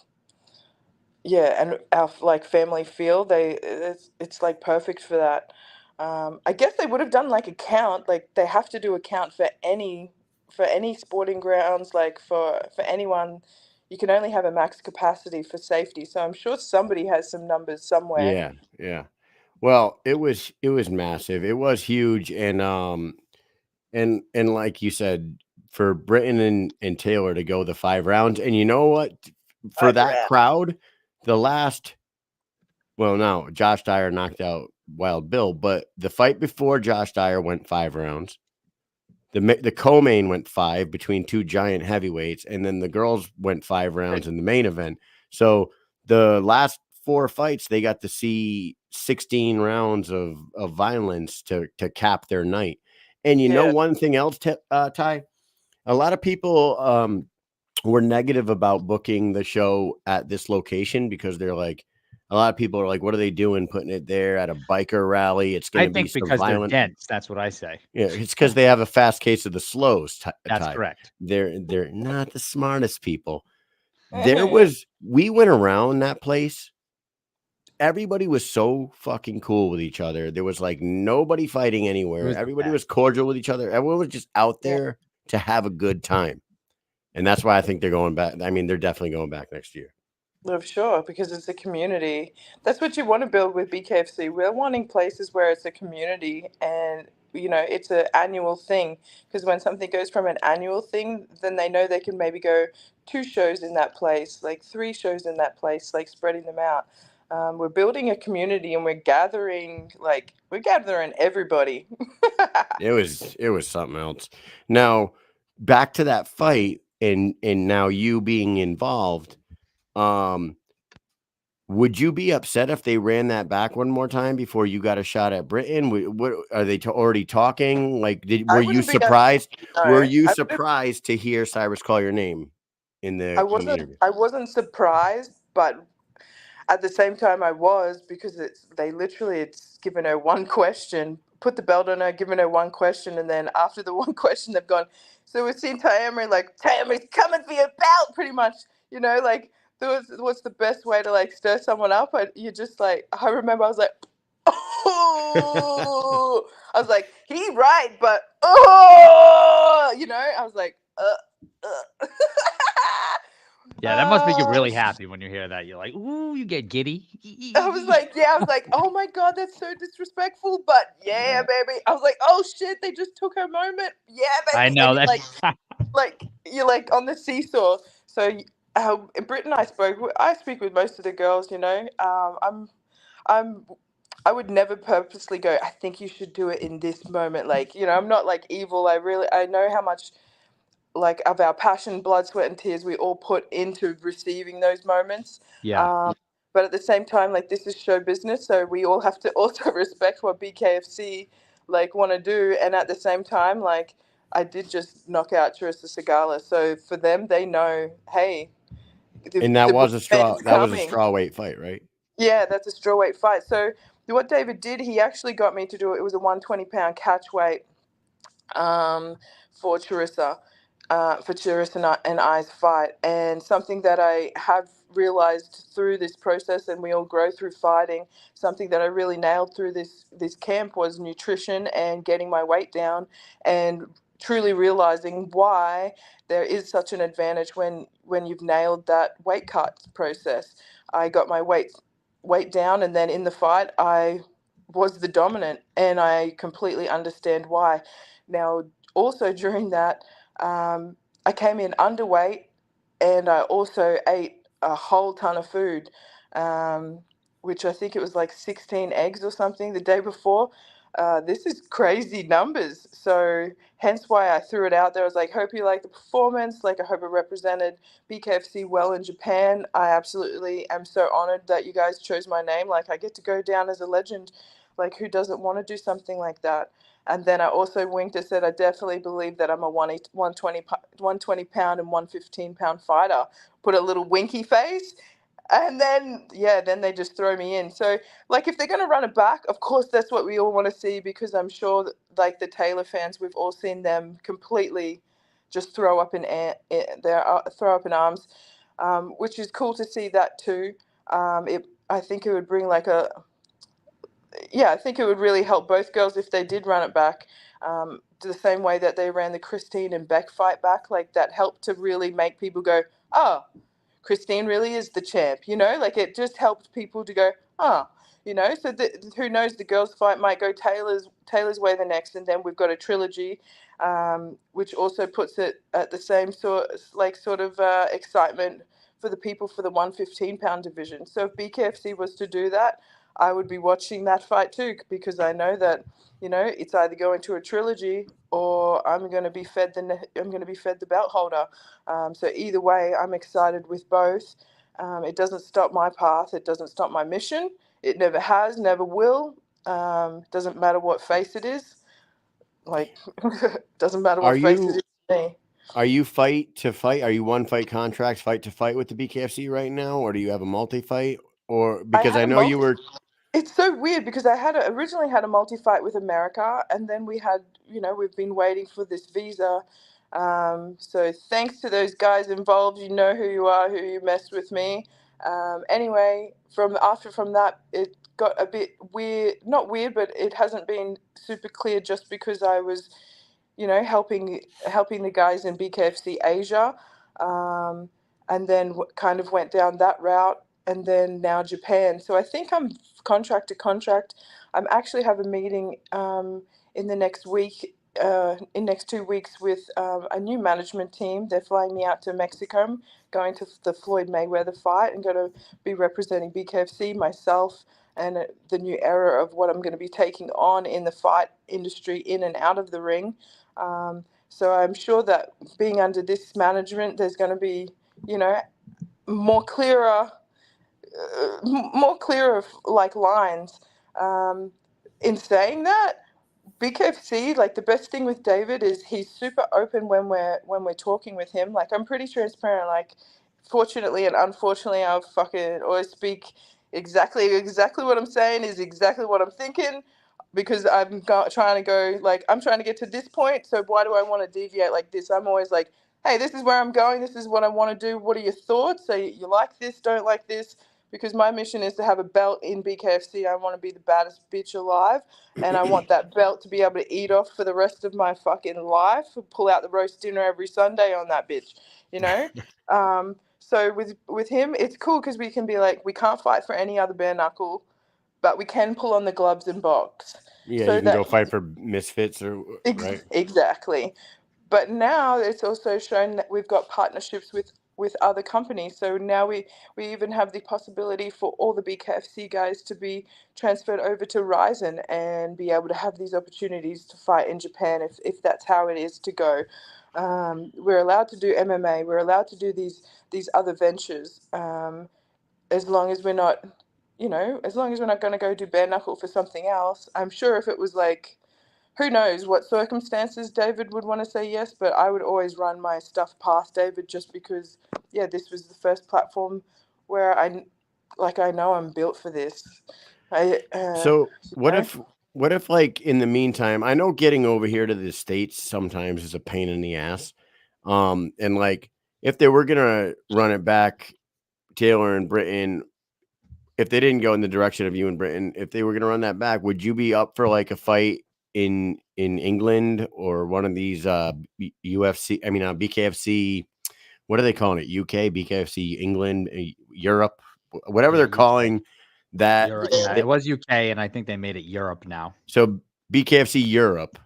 yeah, and our like family feel. It's like perfect for that. I guess they would have done like a count, like they have to do a count for any sporting grounds, like for anyone. You can only have a max capacity for safety, so I'm sure somebody has some numbers somewhere. Yeah, yeah. Well, it was massive. It was huge, and like you said, for Britton and Taylor to go the 5 rounds, and you know what? For 5 that rounds. crowd, the last, well, no, Josh Dyer knocked out Wild Bill, but the fight before Josh Dyer went 5 rounds. The co-main went 5 between two giant heavyweights, and then the girls went 5 rounds in the main event. So the last 4 fights, they got to see 16 rounds of violence to cap their night. And you know, Yeah, one thing else, Ty, a lot of people were negative about booking the show at this location because they're like, a lot of people are like, what are they doing putting it there at a biker rally? It's going I to be think so because they're violent. dense. That's what I say. Yeah, it's because they have a fast case of the slows. That's Ty, correct. they're not the smartest people. We went around that place. Everybody was so fucking cool with each other. There was like nobody fighting It anywhere. was the Everybody was best. cordial with each other. Everyone was just out yeah. there to have a good time. And that's why I think they're going back. I mean, they're definitely going back next year. Well, sure, because it's a community. That's what you want to build with BKFC. We're wanting places where it's a community and it's an annual thing. Because when something goes from an annual thing, then they know they can maybe go 2 shows in that place, like 3 shows in that place, like spreading them out. We're building a community and we're gathering everybody. It was something else. Now, back to that fight and now you being involved. Would you be upset if they ran that back one more time before you got a shot at Britain? What are they already talking? Like, I were you wouldn't be surprised? no, Were you I wouldn't surprised to hear Cyrus call your name in I the wasn't interview? I wasn't surprised, but at the same time I was, because it's given her one question, put the belt on her, given her one question, and then after the one question they've gone, so we've seen Tayamery, like, Tayamery's coming for your belt, pretty much, like, what's the best way to like stir someone up? You just like, I remember I was like, oh, I was like, he right, but I was like, Yeah, that must make you oh, really happy when you hear that. You're like, ooh, you get giddy. I was like, oh my God, that's so disrespectful. But yeah, baby. I was like, oh shit, they just took her moment. Yeah, I baby. And know that. you're like on the seesaw. So Britt and I spoke. I speak with most of the girls. I'm. I would never purposely go, I think you should do it in this moment. Like, I'm not like evil. I know how much like of our passion, blood, sweat, and tears we all put into receiving those moments. Yeah. Um, but at the same time, like, this is show business, so we all have to also respect what BKFC like want to do. And at the same time, like, I did just knock out Charissa Sagala, so for them, they know, hey, And the big man's that was a coming. straw weight fight, right? Yeah, that's a strawweight fight. So what David did, he actually got me to do it. It was a 120-pound catch weight, um, for Charissa, and I's fight. And something that I have realized through this process, and we all grow through fighting, something that I really nailed through this camp was nutrition and getting my weight down, and truly realizing why there is such an advantage when you've nailed that weight cut process. I got my weight down, and then in the fight I was the dominant, and I completely understand why. Now, also during that, I came in underweight, and I also ate a whole ton of food, um, which I think it was like 16 eggs or something the day before. This is crazy numbers. So hence why I threw it out there. I was like, hope you like the performance. Like, I hope it represented BKFC well in Japan. I absolutely am so honored that you guys chose my name. Like, I get to go down as a legend. Like, who doesn't want to do something like that? And then I also winked and said, I definitely believe that I'm a 120 pound and 115 pound fighter. Put a little winky face. And then, then they just throw me in. So, like, if they're going to run it back, of course, that's what we all want to see, because I'm sure that, like, the Taylor fans, we've all seen them completely just throw up in arms, which is cool to see that too. I think it would bring I think it would really help both girls if they did run it back, the same way that they ran the Christine and Beck fight back. Like, that helped to really make people go, oh, Christine really is the champ, like, it just helped people to go, oh, so who knows, the girls fight might go Taylor's way the next, and then we've got a trilogy, which also puts it at the same sort of excitement for the people for the 115-pound division. So if BKFC was to do that, I would be watching that fight too, because I know that, it's either going to a trilogy or I'm going to be fed the belt holder. So either way, I'm excited with both. It doesn't stop my path. It doesn't stop my mission. It never has, never will. Doesn't matter what face it is. Like, doesn't matter Are what face it you is to me. are you fight to fight? Are you one fight contracts fight to fight with the BKFC right now, or do you have a multi fight? Or because I know you were. It's so weird, because I originally had a multi-fight with America, and then we've been waiting for this visa. So thanks to those guys involved, you know who you are, who you messed with me. Anyway, from that, it got a bit weird. Not weird, but it hasn't been super clear, just because I was, helping the guys in BKFC Asia, and then kind of went down that route. And then now Japan. So I think I'm contract to contract. I'm actually have a meeting in the next week, in next 2 weeks, with a new management team. They're flying me out to Mexico, going to the Floyd Mayweather fight, and going to be representing BKFC, myself, and the new era of what I'm going to be taking on in the fight industry, in and out of the ring. So I'm sure that being under this management, there's going to be, more clearer like lines. In saying that, BKFC, like, the best thing with David is he's super open when we're talking with him. Like, I'm pretty transparent. Like, fortunately and unfortunately, I'll fucking always speak exactly what I'm saying is exactly what I'm thinking, because trying to go, like, I'm trying to get to this point. So why do I want to deviate like this? I'm always like, hey, this is where I'm going. This is what I want to do. What are your thoughts? So you like this? Don't like this? Because my mission is to have a belt in BKFC. I want to be the baddest bitch alive, and I want that belt to be able to eat off for the rest of my fucking life. Pull out the roast dinner every Sunday on that bitch, So with him, it's cool, because we can be like, we can't fight for any other bare knuckle, but we can pull on the gloves and box. Yeah, So you can go fight for misfits, or right? Exactly. But now it's also shown that we've got partnerships with other companies. So now we even have the possibility for all the BKFC guys to be transferred over to Ryzen and be able to have these opportunities to fight in Japan, if that's how it is to go. We're allowed to do MMA. We're allowed to do these other ventures, as long as we're not, as long as we're not going to go do bare knuckle for something else. I'm sure if it was like, who knows what circumstances David would want to say yes, but I would always run my stuff past David, just because, this was the first platform where I know I'm built for this. So what if like, in the meantime, I know getting over here to the States sometimes is a pain in the ass. And like, if they were gonna run it back, Taylor and Britain, if they didn't go in the direction of you and Britain, if they were gonna run that back, would you be up for like a fight in England, or one of these UFC? I mean, BKFC. What are they calling it? UK, BKFC, England, Europe, whatever they're calling that. Europe. Yeah, it was UK, and I think they made it Europe now. So BKFC Europe,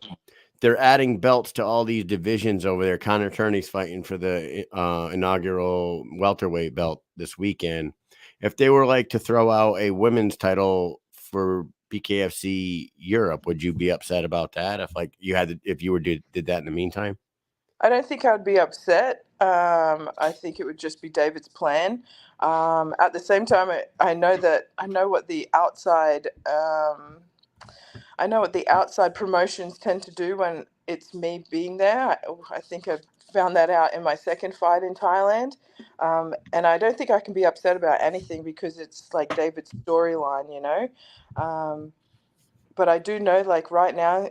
they're adding belts to all these divisions over there. Connor Turney's fighting for the inaugural welterweight belt this weekend. If they were like to throw out a women's title for BKFC Europe, would you be upset about that? If you did that in the meantime? I don't think I would be upset. I think it would just be David's plan. At the same time, I know what the outside I know what the outside promotions tend to do when it's me being there. I think I found that out in my second fight in Thailand. And I don't think I can be upset about anything because it's like David's storyline, you know. But I do know, like right now,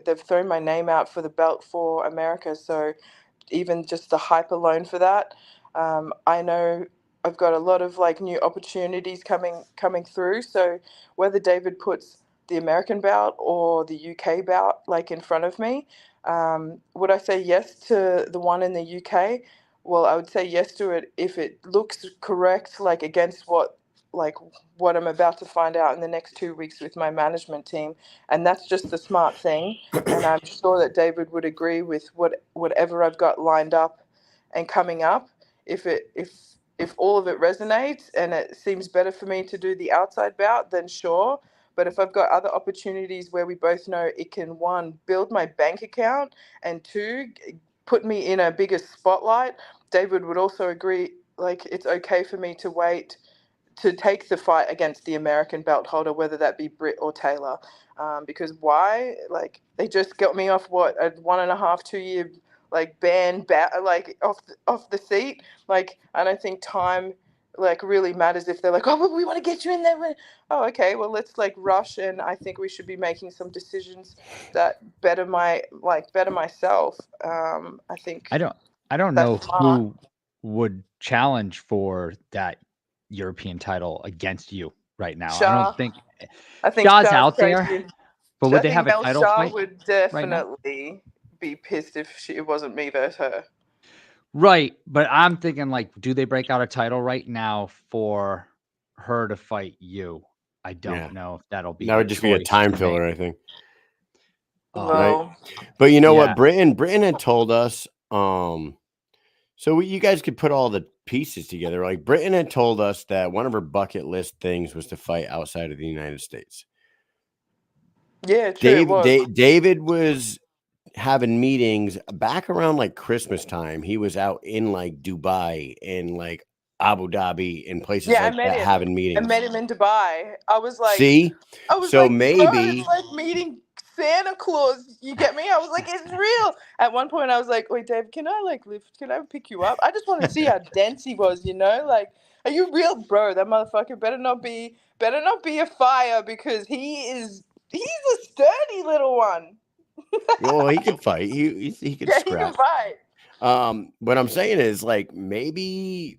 they've thrown my name out for the belt for America. So even just the hype alone for that, I know I've got a lot of like new opportunities coming through. So whether David puts the American bout or the UK bout like in front of me, would I say yes to the one in the UK? Well, I would say yes to it if it looks correct, like against what I'm about to find out in the next 2 weeks with my management team, and that's just the smart thing. And I'm sure that David would agree with whatever I've got lined up and coming up. If all of it resonates and it seems better for me to do the outside bout, then sure. But if I've got other opportunities where we both know it can, one, build my bank account, and two, put me in a bigger spotlight, David would also agree, like, it's okay for me to wait to take the fight against the American belt holder, whether that be Britt or Taylor. Because why? Like, they just got me off what, a 1.5, 2 year like ban, like off the seat. Like, I don't think time like really matters if they're like, oh, well, we want to get you in there. Oh, okay, well, let's like rush, and I think we should be making some decisions that better myself. I think I don't know that's smart. who would challenge for that European title against you right now. I Shah. don't think I think Shaw's Shah's out crazy. there, but would I they have think a Mel title Shah fight would right now? definitely be pissed if it wasn't me versus her. Right, but I'm thinking like, do they break out a title right now for her to fight you? I don't Yeah. know if that'll be That the would just be a choice time to filler, make. I think. Right. Well, But you know Yeah. what? Britain had told us, so you guys could put all the pieces together. Like Britain had told us that one of her bucket list things was to fight outside of the United States. yeah, true, it was. David was having meetings back around like Christmas time. He was out in like Dubai and like Abu Dhabi and places Yeah, I like met that him. having I meetings. met him in Dubai. See? So Bro, maybe it's like meeting Santa Claus. You get me? I was like, it's real. At one point, I was like, wait, Dave, can I like lift? Can I pick you up? I just want to see how dense he was. You know, like, are you real, bro? That motherfucker better not be a fire because he's a sturdy little one. well, he could fight. He could Yeah, he can scrap. fight. What I'm saying is like maybe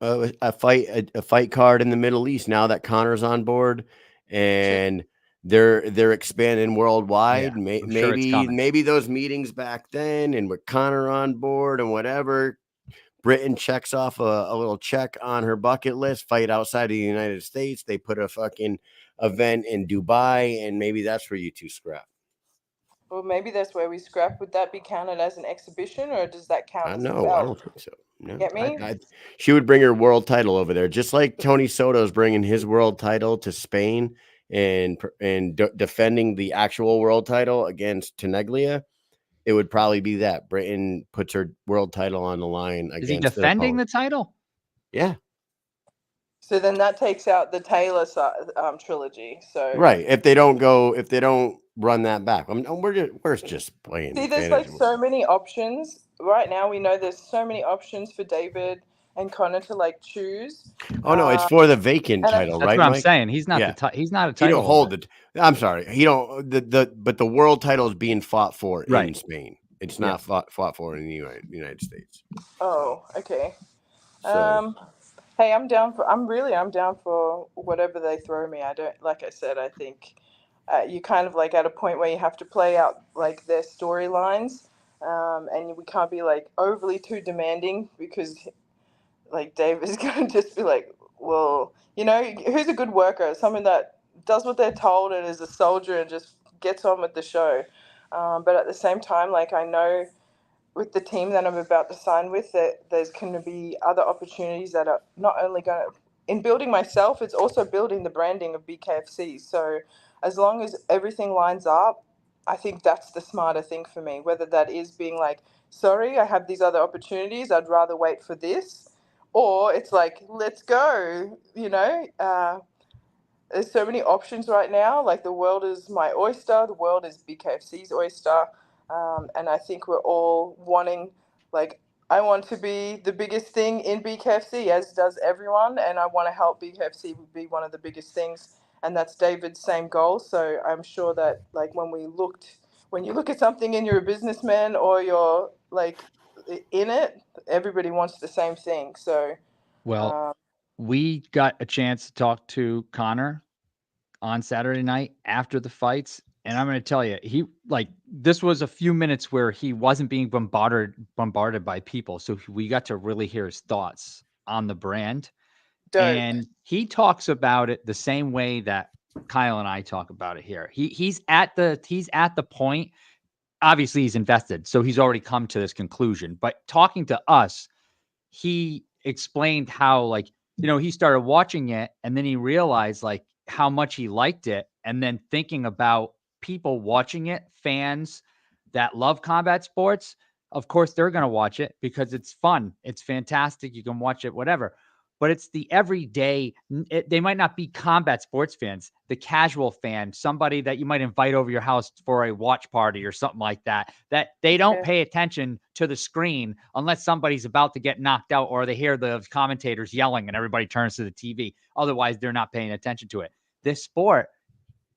a fight card in the Middle East now that Connor's on board and they're expanding worldwide. Yeah, I'm sure it's coming. Maybe those meetings back then and with Connor on board and whatever, Britain checks off a little check on her bucket list, fight outside of the United States. They put a fucking event in Dubai, and maybe that's where you two scrap. Well, maybe that's where we scrap. Would that be counted as an exhibition, or does that count as a I belt? don't think so. No, Get me? she would bring her world title over there, just like Tony Soto's bringing his world title to Spain and defending the actual world title against Tenaglia. It would probably be that Britain puts her world title on the line against. Is he defending the title? Yeah. So then that takes out the Taylor trilogy. So right, if they don't run that back, we're just playing. See, there's like so many options right now. We know there's so many options for David and Connor to like choose. Oh no, it's for the vacant and title, That's right, what I'm Mike? saying. He's not Yeah. he's not a He title don't hold holder. it. I'm sorry. He don't but the world title is being fought for in Right. Spain. It's not fought for in the United States. Oh, okay. So Hey, I'm down for whatever they throw me. I don't, like I said, I think you kind of like at a point where you have to play out like their storylines, and we can't be like overly too demanding because like Dave is going to just be like, well, you know, who's a good worker? Someone that does what they're told and is a soldier and just gets on with the show. But at the same time, like I know with the team that I'm about to sign with, that there's going to be other opportunities that are not only going to, in building myself, it's also building the branding of BKFC. So as long as everything lines up, I think that's the smarter thing for me, whether that is being like, sorry, I have these other opportunities, I'd rather wait for this, or it's like, let's go, you know. there's so many options right now. Like the world is my oyster, the world is BKFC's oyster, and I think we're all wanting, like, I want to be the biggest thing in BKFC, as does everyone, and I want to help BKFC be one of the biggest things, and that's David's same goal. So I'm sure that, like, when you look at something and you're a businessman or you're like in it, everybody wants the same thing. So Well, um, we got a chance to talk to Connor on Saturday night after the fights. And I'm going to tell you, this was a few minutes where he wasn't being bombarded by people. So we got to really hear his thoughts on the brand. dope. And he talks about it the same way that Kyle and I talk about it here. He's at the point, obviously he's invested. So he's already come to this conclusion, but talking to us, he explained how, like, he started watching it and then he realized like how much he liked it. And then thinking about people watching it, fans that love combat sports, of course, they're going to watch it because it's fun. It's fantastic. You can watch it, whatever. But it's the everyday, they might not be combat sports fans, the casual fan, somebody that you might invite over your house for a watch party or something like that, that they don't pay attention to the screen unless somebody's about to get knocked out or they hear the commentators yelling and everybody turns to the TV. Otherwise, they're not paying attention to it. This sport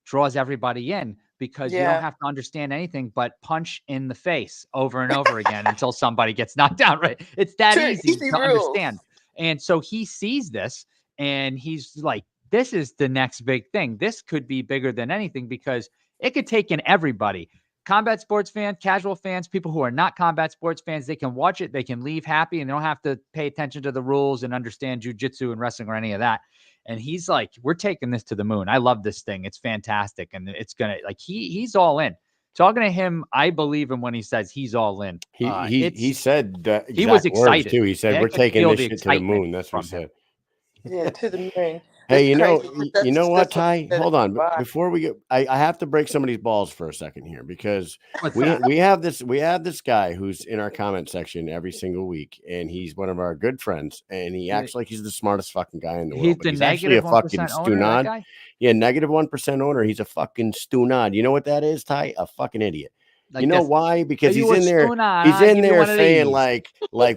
draws everybody in because you don't have to understand anything but punch in the face over and over again until somebody gets knocked down, right? It's that easy to understand. And so he sees this and he's like, this is the next big thing. This could be bigger than anything because it could take in everybody. Combat sports fans, casual fans, people who are not combat sports fans, they can watch it. They can leave happy and they don't have to pay attention to the rules and understand jiu-jitsu and wrestling or any of that. And he's like, we're taking this to the moon. I love this thing. It's fantastic. And it's going to, like, he's all in. Talking to him, I believe him when he says he's all in. He said that he was excited too. He said, we're taking this shit to the moon. That's what he said. Yeah, to the moon. Hey, you know what, Ty? Hold on. Before we get, I have to break somebody's balls for a second here because we have this guy who's in our comment section every single week, and he's one of our good friends, and he acts like he's the smartest fucking guy in the world. But he's actually a fucking stunad. Yeah, -1% owner. He's a fucking stunad. You know what that is, Ty? A fucking idiot. Like you know why? Because he's in there. He's in there saying like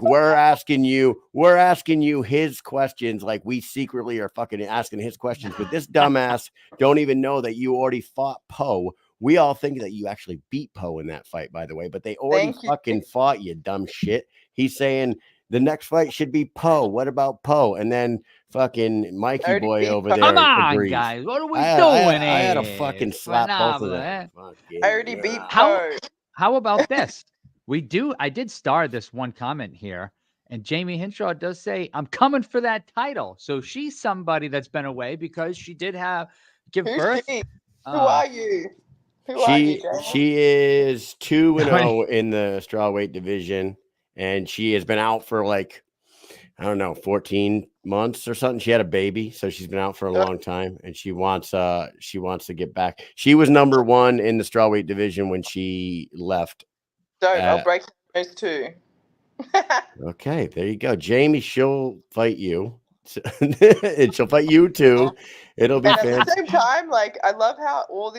we're asking you his questions, like we secretly are fucking asking his questions. But this dumbass don't even know that you already fought Poe. We all think that you actually beat Poe in that fight, by the way, but they already fucking fought you, dumb shit. He's saying the next fight should be Poe. What about Poe? And then fucking Mikey boy over there. Come on, guys. What are we doing? I had a fucking slap both of them. I already beat Poe. How about this? I did star this one comment here. And Jamie Hinshaw does say, I'm coming for that title. So she's somebody that's been away because she did give birth. Who are you? She is 2-0 in the strawweight division, and she has been out for like, I don't know, 14 months or something. She had a baby, so she's been out for a long time, and she wants to get back. She was number 1 in the strawweight division when she left. I'll break those too. Okay, there you go, Jamie. She'll fight you. And she'll fight you too. It'll be fantastic. At the same time, like I love how all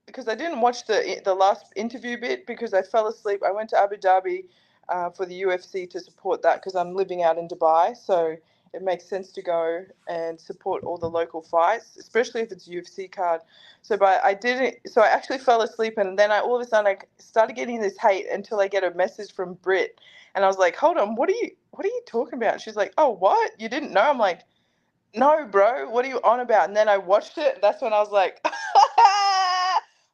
because I didn't watch the last interview bit because I fell asleep. I went to Abu Dhabi for the UFC to support that because I'm living out in Dubai, so it makes sense to go and support all the local fights, especially if it's a UFC card. So, but I didn't. So I actually fell asleep, and then all of a sudden I started getting this hate until I get a message from Britt, and I was like, "Hold on, what are you talking about?" She's like, "Oh, what? You didn't know?" I'm like, "No, bro. What are you on about?" And then I watched it. And that's when I was like,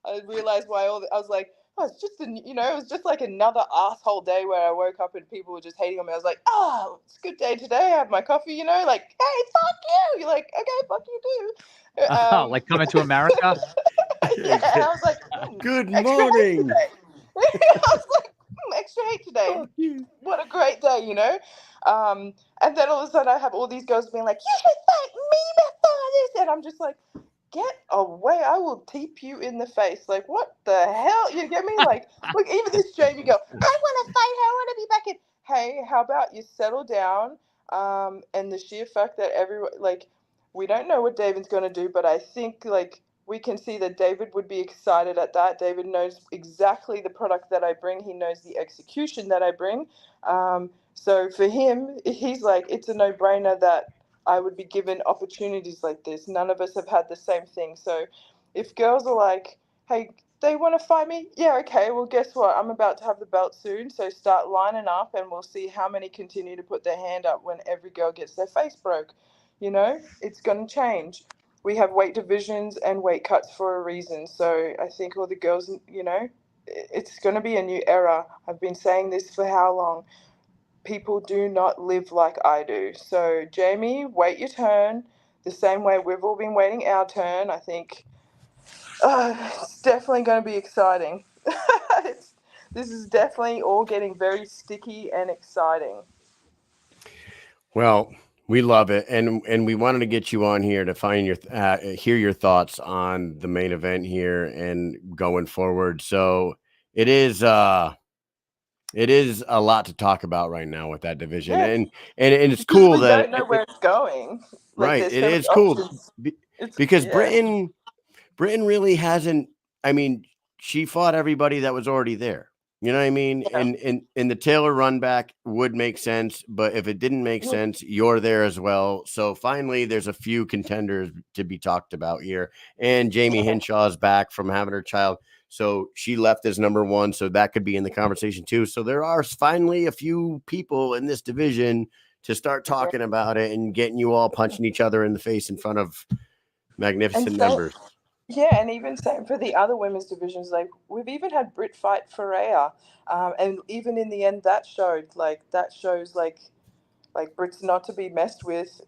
I realized why I was like, oh, it's just it was just like another asshole day where I woke up and people were just hating on me. I was like, oh, it's a good day today. I have my coffee, like, hey, fuck you. You're like, okay, fuck you too. Like Coming to America. Yeah, and I was like, good morning. I was like, extra hate today. What a great day, And then all of a sudden I have all these girls being like, you should thank me before this. And I'm just like, get away. I will teep you in the face. Like, what the hell? You get me? Like, look, even this Jamie girl, I want to fight her. I want to be back in. Hey, how about you settle down? And the sheer fact that We don't know what David's going to do, but I think like we can see that David would be excited at that. David knows exactly the product that I bring. He knows the execution that I bring. So for him, he's like, it's a no-brainer that I would be given opportunities like this. None of us have had the same thing. So if girls are like, hey, they want to fight me? Yeah, okay. Well, guess what? I'm about to have the belt soon. So start lining up and we'll see how many continue to put their hand up when every girl gets their face broke. You know, it's going to change. We have weight divisions and weight cuts for a reason. So I think all the girls, you know, it's going to be a new era. I've been saying this for how long? People do not live like I do. So, Jamie, wait your turn. The same way we've all been waiting our turn. I think it's definitely going to be exciting. This is definitely all getting very sticky and exciting. Well, we love it, and we wanted to get you on here to find your hear your thoughts on the main event here and going forward. So it is a lot to talk about right now with that division, Yeah, and it's because cool we that don't know where it's going. Like, right, there's it so many is cool options. It's because yeah. Britain really hasn't. I mean, she fought everybody that was already there. You know what I mean? Yeah. And the Taylor run back would make sense, but if it didn't make sense, you're there as well. So finally, there's a few contenders to be talked about here. And Jamie Hinshaw is back from having her child. So she left as number one. So that could be in the conversation too. So there are finally a few people in this division to start talking about it and getting you all punching each other in the face in front of magnificent And numbers. yeah, and even same for the other women's divisions. Like we've even had Brit fight Freya, and even in the end, that shows like Brit's not to be messed with,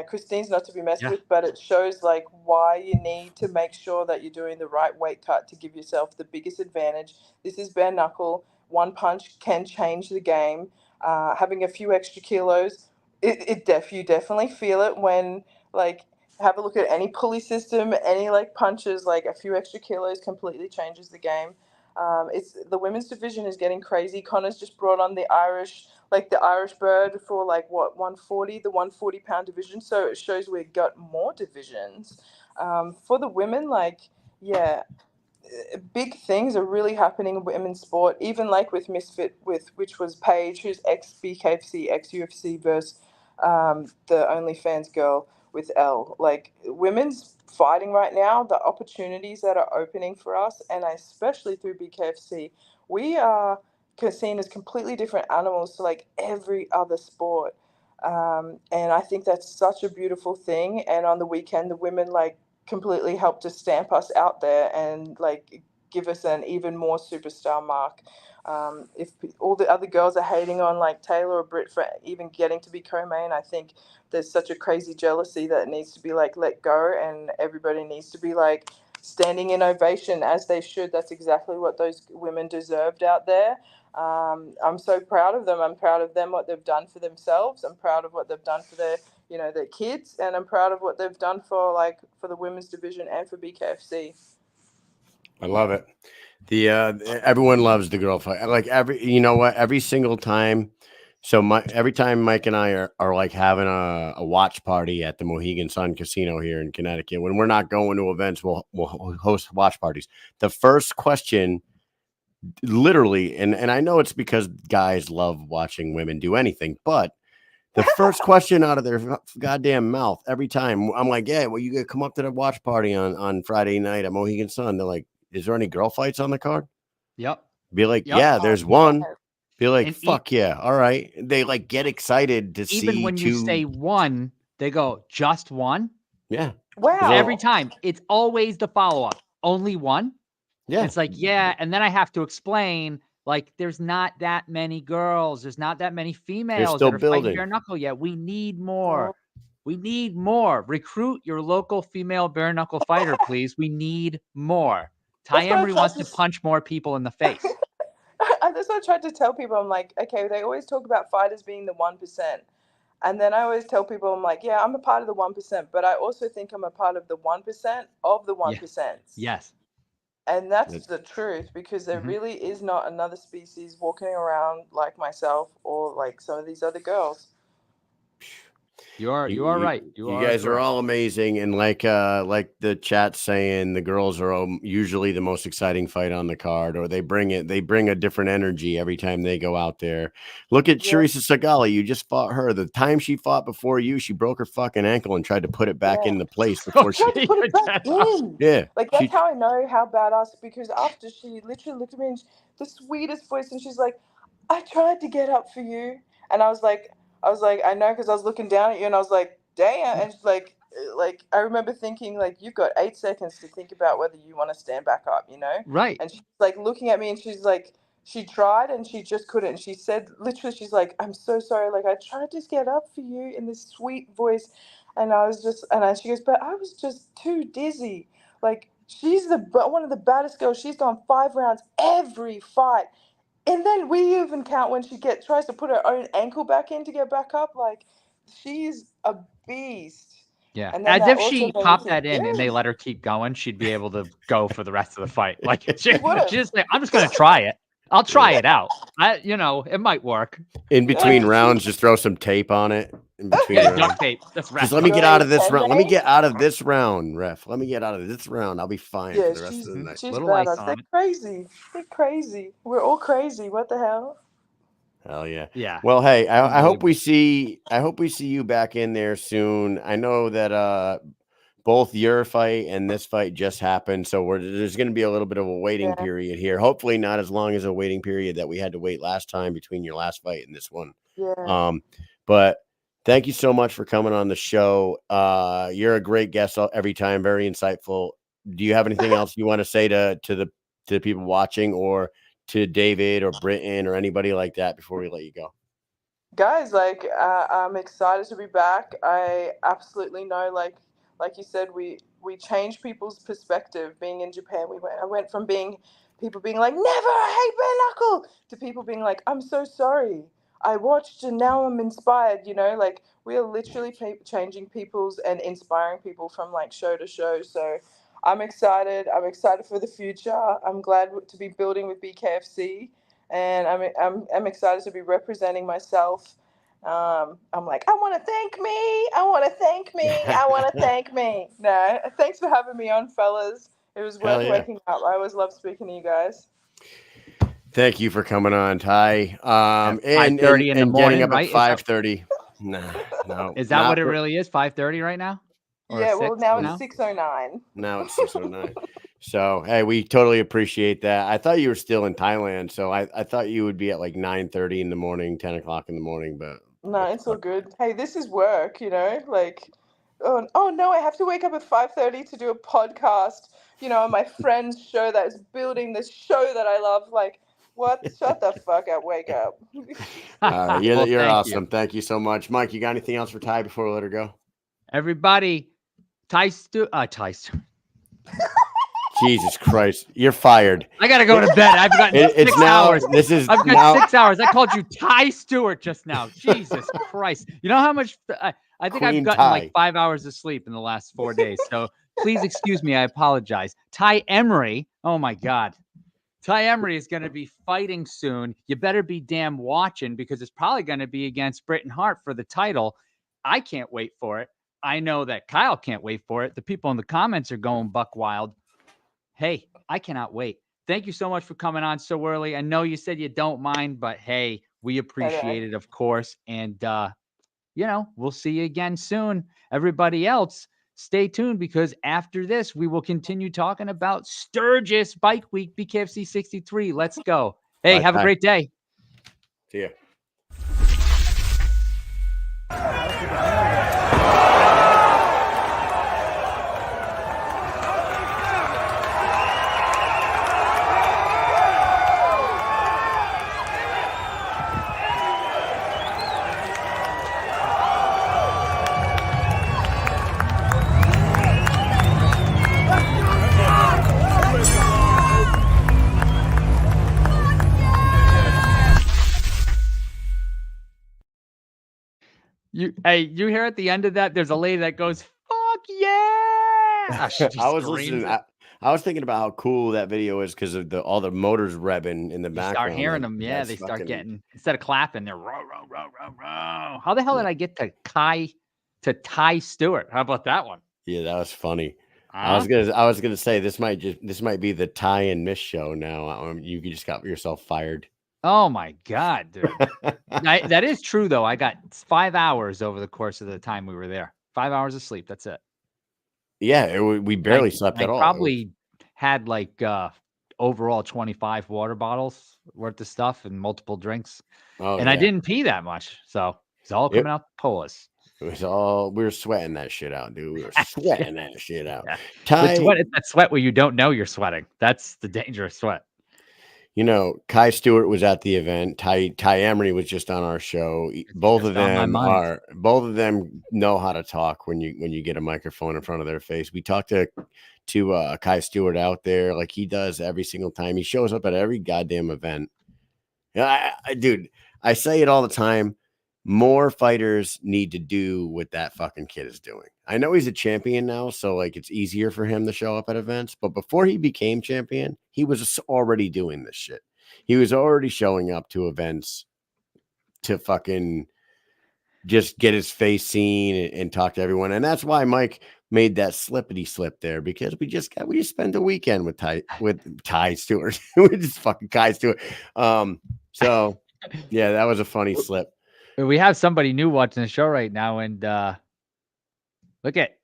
Christine's not to be messed with, but it shows like why you need to make sure that you're doing the right weight cut to give yourself the biggest advantage. This is bare knuckle. One punch can change the game. Having a few extra kilos, you definitely feel it when like have a look at any pulley system, any like punches, like a few extra kilos completely changes the game. It's the women's division is getting crazy. Connor's just brought on the Irish bird for like what 140, the 140-pound division. So it shows we've got more divisions. For the women, like yeah, big things are really happening in women's sport. Even like with Misfit, with which was Paige, who's ex BKFC, ex UFC versus the OnlyFans girl with Elle. Like women's fighting right now, the opportunities that are opening for us, and especially through BKFC, we are seen as completely different animals to like every other sport. And I think that's such a beautiful thing. And on the weekend, the women like completely helped to stamp us out there and like give us an even more superstar mark. If all the other girls are hating on like Taylor or Britt for even getting to be co-main, I think there's such a crazy jealousy that needs to be like let go, and everybody needs to be like standing in ovation as they should. That's exactly what those women deserved out there. I'm so proud of them. I'm proud of them, what they've done for themselves. I'm proud of what they've done for their kids, and I'm proud of what they've done for the women's division and for BKFC. I love it. The everyone loves the girl fight. Like every single time. So every time Mike and I are like having a watch party at the Mohegan Sun Casino here in Connecticut. When we're not going to events, we'll host watch parties. The first question, literally, and I know it's because guys love watching women do anything, but the first question out of their goddamn mouth every time, I'm like, yeah, well, you gotta come up to the watch party on Friday night at Mohegan Sun. They're like, is there any girl fights on the card? Yep. Be like, Yep. yeah, there's one. Be like, And fuck yeah, all right. They like get excited to even see when you say one, they go, just one? yeah. Wow. Every time. It's always the follow-up. Only one? Yeah. It's like, yeah, and then I have to explain, like, there's not that many girls, there's not that many females still that are fighting building. bare knuckle yet. We need more. We need more. Recruit your local female bare knuckle fighter, please. We need more. Ty Emery wants to punch more people in the face. That's what I tried to tell people. I'm like, okay, they always talk about fighters being the 1%. And then I always tell people, I'm like, yeah, I'm a part of the 1%, but I also think I'm a part of the 1% of the 1%. Yes. And that's the truth, because there really is not another species walking around like myself or like some of these other girls. You are right. You guys are all amazing, and like the chat saying, the girls are usually the most exciting fight on the card, or they bring a different energy every time they go out there. Look at Charissa Sagali. You just fought her. The time she fought before you, she broke her fucking ankle and tried to put it back into place before she tried to put it back in. Yeah, like that's how I know how badass, because after she literally looked at me and the sweetest voice, and she's like, I tried to get up for you, and I was like, I know, because I was looking down at you, and I was like, damn. And she's like I remember thinking, like, you've got 8 seconds to think about whether you want to stand back up, Right. And she's like looking at me, and she's like, she tried and she just couldn't. And she said, literally, she's like, I'm so sorry. Like, I tried to get up for you, in this sweet voice. And I was just, she goes, but I was just too dizzy. Like, she's one of the baddest girls. She's gone 5 rounds every fight. And then we even count when she tries to put her own ankle back in to get back up. Like, she's a beast. Yeah. And then As if she popped that in and they let her keep going, she'd be able to go for the rest of the fight. Like, she just like, I'm just going to try it. I'll try it out. It might work. In between rounds, just throw some tape on it. In between duct tape. That's right. Just let me get out of this round. Let me get out of this round, ref. Let me get out of this round. I'll be fine for the rest of the night. She's badass. They're crazy. They're crazy. We're all crazy. What the hell? Hell yeah. Yeah. Well, hey, I hope we see you back in there soon. I know that both your fight and this fight just happened, so there's going to be a little bit of a waiting period here. Hopefully not as long as a waiting period that we had to wait last time between your last fight and this one. Yeah. But thank you so much for coming on the show. You're a great guest every time, very insightful. Do you have anything else you want to say to the people watching, or to David or Britton or anybody like that before we let you go? Guys, I'm excited to be back. I absolutely know, like you said, we change people's perspective. Being in Japan, I went from people being like, never, I hate bare knuckle, to people being like, I'm so sorry, I watched and now I'm inspired. Like, we are literally changing people's and inspiring people from like show to show. So I'm excited. I'm excited for the future. I'm glad to be building with BKFC, and I'm excited to be representing myself. I'm like, I want to thank me. I want to thank me. I want to thank me. No, thanks for having me on, fellas. It was worth waking up. I always love speaking to you guys. Thank you for coming on, Ty. And 5:30 in the morning, getting up right? at 5:30. No. Is that what it really is? 5:30 right now? Yeah, well, now it's 6:09. Now it's 6:09. So, hey, we totally appreciate that. I thought you were still in Thailand, so I thought you would be at like 9:30 in the morning, 10 o'clock in the morning, but no, it's all good. Hey, this is work, like, oh no, I have to wake up at 5:30 to do a podcast, on my friend's show that is building this show that I love. Like, what? Shut the fuck up. Wake up. You're awesome. Thank you so much. Mike, you got anything else for Ty before we let her go? Everybody, Ty. Jesus Christ, you're fired. I gotta go to bed. I've got 6 hours. I've got 6 hours. I called you Ty Stewart just now. Jesus Christ. You know how much I think I've gotten like 5 hours of sleep in the last 4 days. So please excuse me. I apologize. Ty Emery. Oh my God. Ty Emery is going to be fighting soon. You better be damn watching, because it's probably going to be against Britton Hart for the title. I can't wait for it. I know that Kyle can't wait for it. The people in the comments are going buck wild. Hey, I cannot wait. Thank you so much for coming on so early. I know you said you don't mind, but hey, we appreciate it, of course. And, we'll see you again soon. Everybody else, stay tuned, because after this, we will continue talking about Sturgis Bike Week, BKFC 63. Let's go. Hey, have a great day. See ya. You hear at the end of that, there's a lady that goes, fuck yeah. I was listening. I was thinking about how cool that video is because of all the motors revving in the background. Start hearing them. Yeah, they start getting, instead of clapping, they're row, row, row, row, row. How the hell did I get to Kai to Ty Stewart. How about that one? Yeah, that was funny. I Huh? was gonna say this might be the Ty and Mish show now. You just got yourself fired. Oh my God, dude. That is true though. I got 5 hours over the course of the time we were there. 5 hours of sleep. That's it. Yeah, we barely slept I at all. probably had like overall 25 water bottles worth of stuff and multiple drinks. Oh, And I yeah. didn't pee that much. So it's all coming out the pores. It was all we were sweating that shit out, dude. We were sweating that shit out. Yeah. Ty, It's that sweat where you don't know you're sweating. That's the dangerous sweat. you know, Kai Stewart was at the event. Ty Emery was just on our show. Both of them know how to talk when you get a microphone in front of their face. We talked to Kai Stewart out there like he does every single time. He shows up at every goddamn event. Yeah, dude, I say it all the time. More fighters need to do what that fucking kid is doing. I know he's a champion now, so like it's easier for him to show up at events. But before he became champion, he was already doing this shit. He was already showing up to events to fucking just get his face seen and talk to everyone. And that's why Mike made that slippity slip there, because we just spent a weekend with Ty Stewart. We just fucking Kai Stewart. So yeah, that was a funny slip. We have somebody new watching the show right now, and look at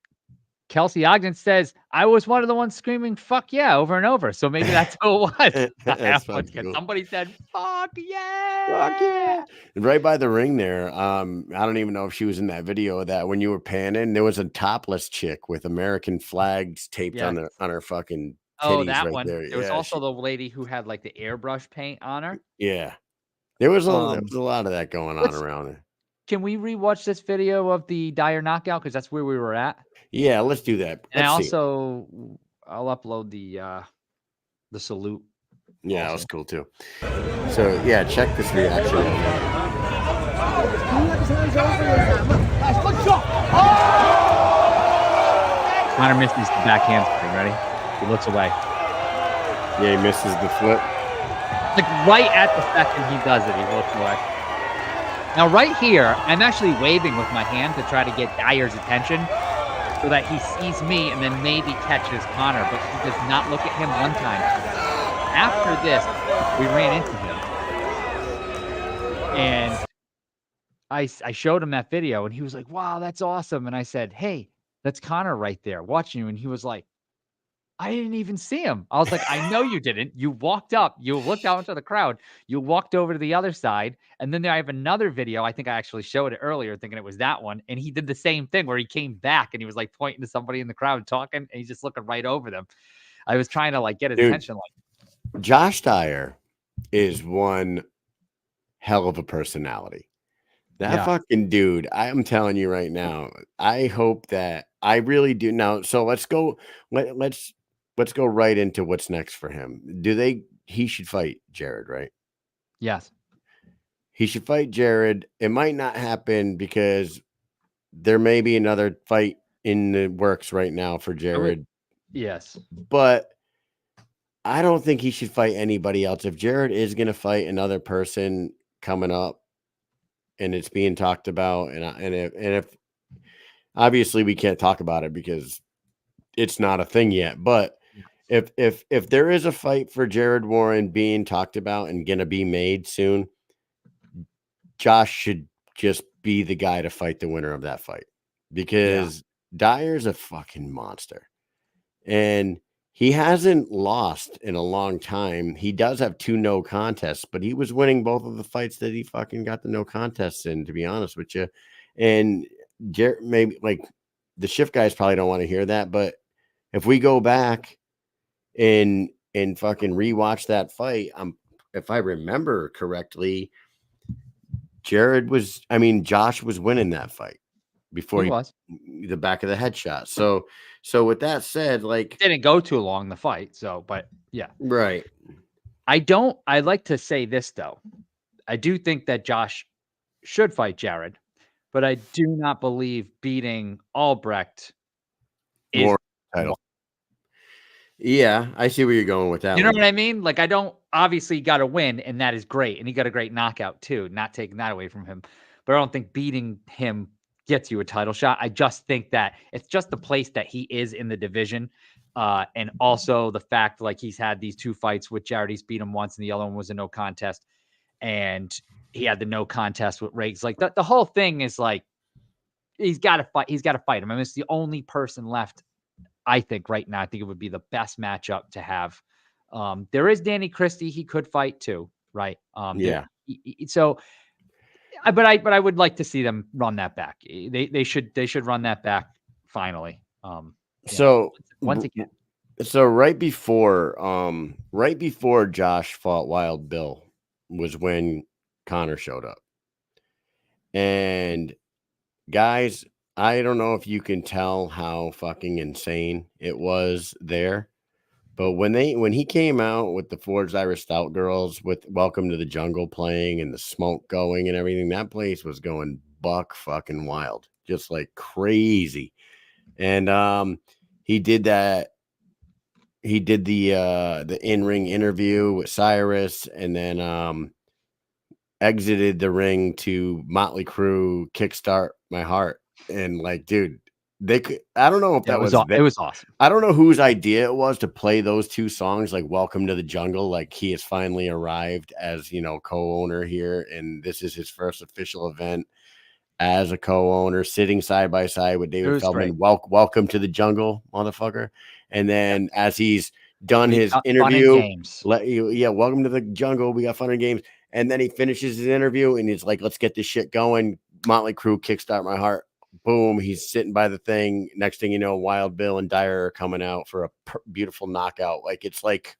Kelsey Ogden says, I was one of the ones screaming "fuck yeah" over and over. So maybe that's who it was. Cool. Somebody said "fuck yeah." Fuck yeah. Right by the ring there. I don't even know if she was in that video of that when you were panning. There was a topless chick with American flags taped on her fucking titties. Oh, that right one. there. There was also the lady who had like the airbrush paint on her. Yeah. There was a lot of that going on around it. Can we rewatch this video of the Dyer knockout? Because that's where we were at. Yeah, let's do that. And I'll upload the salute. Yeah, that was cool too. So yeah, check this reaction. Connor misses the back handspring. Ready? He looks away. Yeah, he misses the flip. Like right at the second he does it, he looks away. Now right here, I'm actually waving with my hand to try to get Dyer's attention so that he sees me and then maybe catches Connor, but he does not look at him one time. After this, we ran into him. And I showed him that video and he was like, wow, that's awesome. And I said, hey, that's Connor right there watching you. And he was like, I didn't even see him. I was like, I know you didn't. You walked up, you looked out into the crowd, you walked over to the other side. And then I have another video. I think I actually showed it earlier thinking it was that one. And he did the same thing where he came back and he was like pointing to somebody in the crowd talking and he's just looking right over them. I was trying to like get his attention. Like Josh Dyer is one hell of a personality. That fucking dude, I'm telling you right now, I hope that I really do. Now, so let's go right into what's next for him. He should fight Jared, right? Yes. He should fight Jared. It might not happen because there may be another fight in the works right now for Jared. Yes. But I don't think he should fight anybody else. If Jared is going to fight another person coming up and it's being talked about, and if obviously we can't talk about it because it's not a thing yet, but if there is a fight for Jared Warren being talked about and going to be made soon, Josh should just be the guy to fight the winner of that fight, because Dyer's a fucking monster and he hasn't lost in a long time. He does have 2 no contests, but he was winning both of the fights that he fucking got the no contests in, to be honest with you. And maybe like the shift guys probably don't want to hear that, but if we go back and fucking rewatch that fight, if I remember correctly, Josh was winning that fight before he was the back of the headshot. So with that said, like it didn't go too long the fight. So, but yeah, right. I'd like to say this though. I do think that Josh should fight Jared, but I do not believe beating Albrecht is title. Yeah, I see where you're going with that. You know what I mean? Like, I don't obviously got to win, and that is great. And he got a great knockout too, not taking that away from him. But I don't think beating him gets you a title shot. I just think that it's just the place that he is in the division. And also the fact like he's had these 2 fights with Jared. He's beat him once and the other one was a no contest. And he had the no contest with Riggs. Like the whole thing is like, he's got to fight. He's got to fight him. I mean, it's the only person left, I think, right now. I think it would be the best matchup to have. There is Danny Christie. He could fight too, right? Yeah. So, but I would like to see them run that back. They should run that back finally. So once again. So right before Josh fought Wild Bill was when Connor showed up. And guys, I don't know if you can tell how fucking insane it was there. But when he came out with the Forged Irish Stout girls with Welcome to the Jungle playing and the smoke going and everything, that place was going buck fucking wild, just like crazy. And he did that. He did the in-ring interview with Cyrus, and then exited the ring to Motley Crue, Kickstart My Heart. And like, dude, they could, I don't know if that was it was awesome. I don't know whose idea it was to play those 2 songs, like Welcome to the Jungle, like he has finally arrived as, co-owner here, and this is his first official event as a co-owner, sitting side by side with David Feldman. Welcome to the Jungle, motherfucker. And then as he's done his interview, welcome to the jungle. We got fun and games. And then he finishes his interview and he's like, let's get this shit going. Motley Crue, Kickstart My Heart. Boom. He's sitting by the thing. Next thing you know, Wild Bill and Dyer are coming out for a beautiful knockout. Like, it's like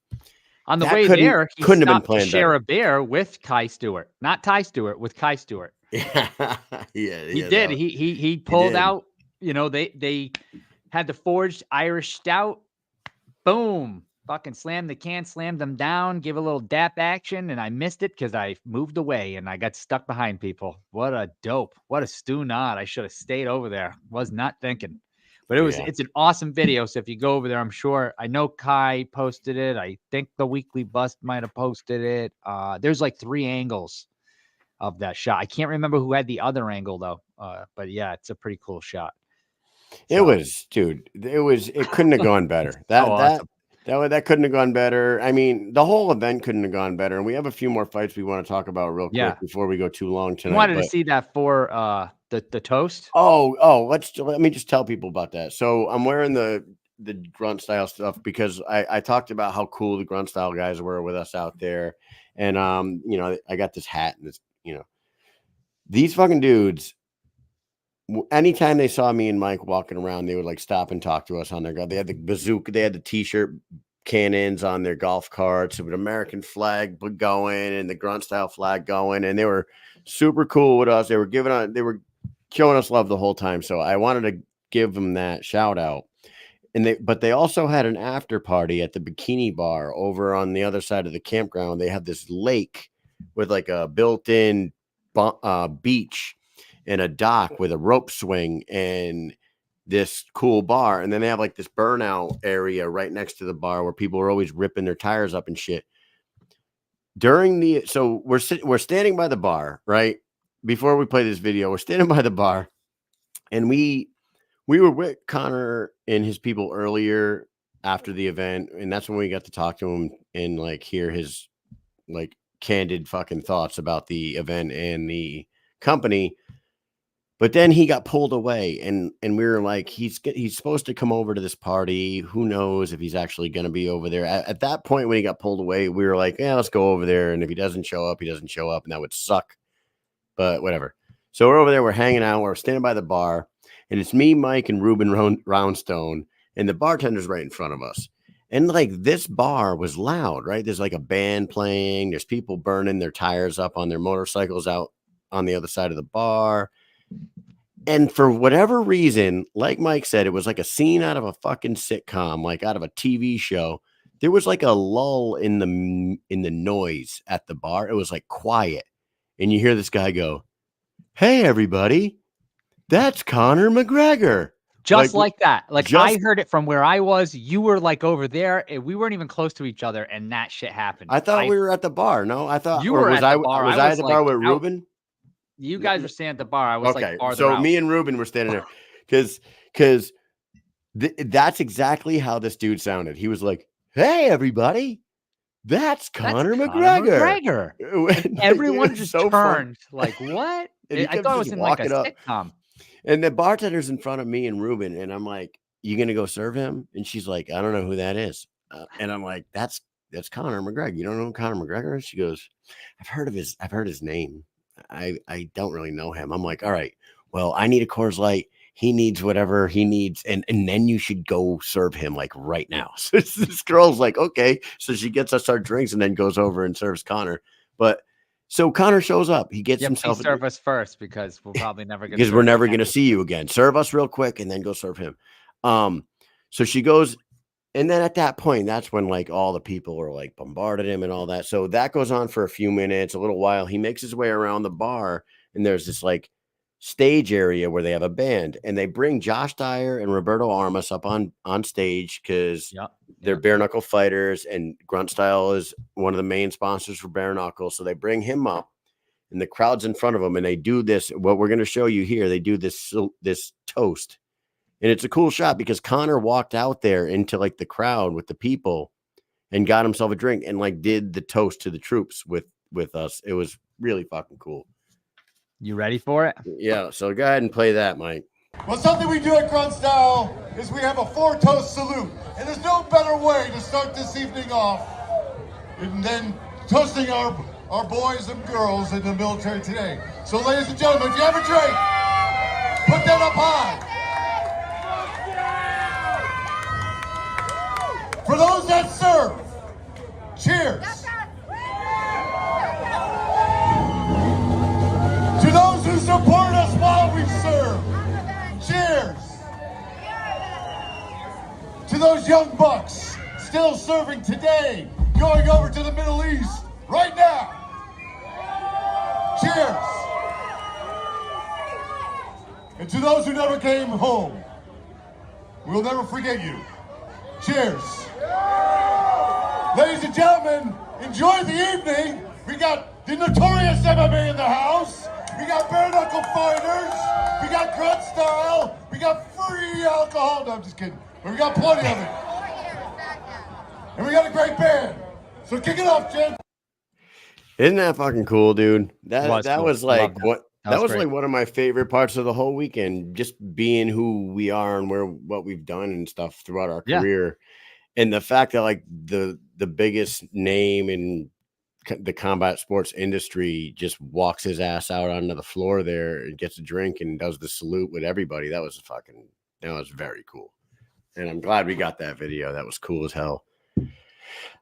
on the way there, he couldn't have been stopped planned to share a beer with Kai Stewart, not Ty Stewart, with Kai Stewart. Yeah, he did. He pulled out. They had the Forged Irish Stout. Boom! Fucking slammed the can, slammed them down, give a little dap action, and I missed it because I moved away and I got stuck behind people. What a dope! What a stew nod! I should have stayed over there. Was not thinking, but it's an awesome video. So if you go over there, I'm sure I know Kai posted it. I think the Weekly Bust might have posted it. There's like 3 angles of that shot. I can't remember who had the other angle though. But yeah, it's a pretty cool shot. It was, dude. It couldn't have gone better. That couldn't have gone better. I mean, the whole event couldn't have gone better. And we have a few more fights we want to talk about real quick before we go too long tonight. I wanted to see that for the toast. Let me just tell people about that. So I'm wearing the grunt style stuff because I talked about how cool the grunt style guys were with us out there. And I got this hat and this, these fucking dudes. Anytime they saw me and Mike walking around, they would like stop and talk to us on their golf. They had the bazooka, they had the t-shirt cannons on their golf carts with American flag going and the grunt style flag going, and they were super cool with us. They were showing us love the whole time. So I wanted to give them that shout out. But they also had an after party at the Bikini Bar over on the other side of the campground. They have this lake with like a built-in beach and a dock with a rope swing and this cool bar. And then they have like this burnout area right next to the bar where people are always ripping their tires up and shit. So we're standing by the bar, right? Before we play this video, we're standing by the bar, and we were with Connor and his people earlier after the event. And that's when we got to talk to him and like hear his like candid fucking thoughts about the event and the company. But then he got pulled away, and we were like, he's supposed to come over to this party. Who knows if he's actually going to be over there? At that point, when he got pulled away, we were like, yeah, let's go over there. And if he doesn't show up, he doesn't show up, and that would suck. But whatever. So we're over there. We're hanging out. We're standing by the bar, and it's me, Mike, and Ruben Roundstone, and the bartender's right in front of us. And like this bar was loud, right? There's like a band playing. There's people burning their tires up on their motorcycles out on the other side of the bar. And for whatever reason, like Mike said, it was like a scene out of a fucking sitcom, like out of a TV show. There was like a lull in the noise at the bar. It was like quiet. And you hear this guy go, "Hey, everybody, that's Conor McGregor." Just like that. Like I heard it from where I was. You were like over there, and we weren't even close to each other, and that shit happened. I thought we were at the bar. No, I thought you were at the bar. Was I at the bar with Ruben? You guys were standing at the bar. I was Okay, like farther so out. me and Ruben were standing there because that's exactly how this dude sounded. He was like, "Hey, everybody, that's Conor McGregor." And everyone it's just so fun. turned like, what? And he I kept thought it was just in like a walking up. sitcom. And the bartender's in front of me and Ruben, and I'm like, "You gonna go serve him?" And she's like, "I don't know who that is." And I'm like, "That's Conor McGregor. You don't know who Conor McGregor is?" She goes, I've heard his name. I don't really know him." I'm like, "All right, well, I need a Coors Light. He needs whatever he needs, and then you should go serve him like right now." So this girl's like, "Okay." So she gets us our drinks and then goes over and serves Conor. But so Conor shows up. He gets himself. Please serve us first because we're probably never going to. Because we're never going to see you again. Serve us real quick and then go serve him. So she goes, and then at that point, that's when like all the people are like bombarded him and all that. So that goes on for a few minutes, a little while. He makes his way around the bar, and there's this like stage area where they have a band, and they bring Josh Dyer and Roberto Armas up on stage because they're bare knuckle fighters, and Grunt Style is one of the main sponsors for bare knuckle. So they bring him up. And the crowd's in front of them, and they do this. What we're going to show you here, they do this toast, and it's a cool shot because Conor walked out there into like the crowd with the people, and got himself a drink and like did the toast to the troops with us. It was really fucking cool. You ready for it? Yeah. So go ahead and play that, Mike. Well, something we do at Grunt Style is we have a 4-toast salute, and there's no better way to start this evening off than toasting our boys and girls in the military today. So ladies and gentlemen, if you have a drink, put that up high. For those that serve, cheers. To those who support us while we serve, cheers. To those young bucks still serving today, going over to the Middle East right now. Cheers. And to those who never came home, we'll never forget you. Cheers. Ladies and gentlemen, enjoy the evening. We got the notorious MMA in the house. We got bare knuckle fighters. We got Grunt Style. We got free alcohol. No, I'm just kidding. But we got plenty of it. And we got a great band. So kick it off, Jen. Isn't that fucking cool, dude? That was like what that was great. like one of my favorite parts of the whole weekend, just being who we are and what we've done and stuff throughout our career. And the fact that like the biggest name in the combat sports industry just walks his ass out onto the floor there and gets a drink and does the salute with everybody. That was very cool. And I'm glad we got that video. That was cool as hell.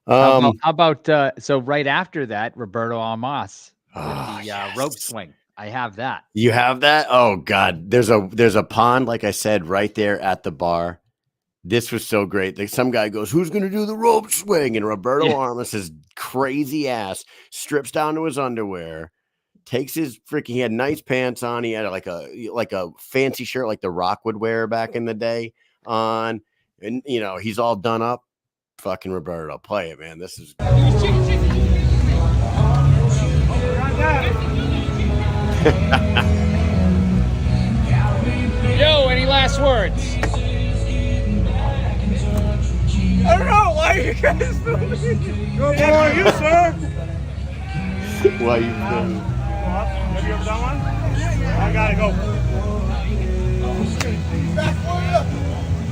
How about so right after that, Roberto Armas with the rope swing. I have that. You have that? Oh God. There's a pond, like I said, right there at the bar. This was so great. Like some guy goes, "Who's gonna do the rope swing?" And Roberto Armas, his crazy ass, strips down to his underwear, takes his he had nice pants on. He had like a fancy shirt like The Rock would wear back in the day on, and he's all done up. Fucking Roberto, play it, man. This is Yo, any last words? I don't know. Why are you guys doing this? Good boy, you, sir. why you doing? Have you ever done one? I gotta go.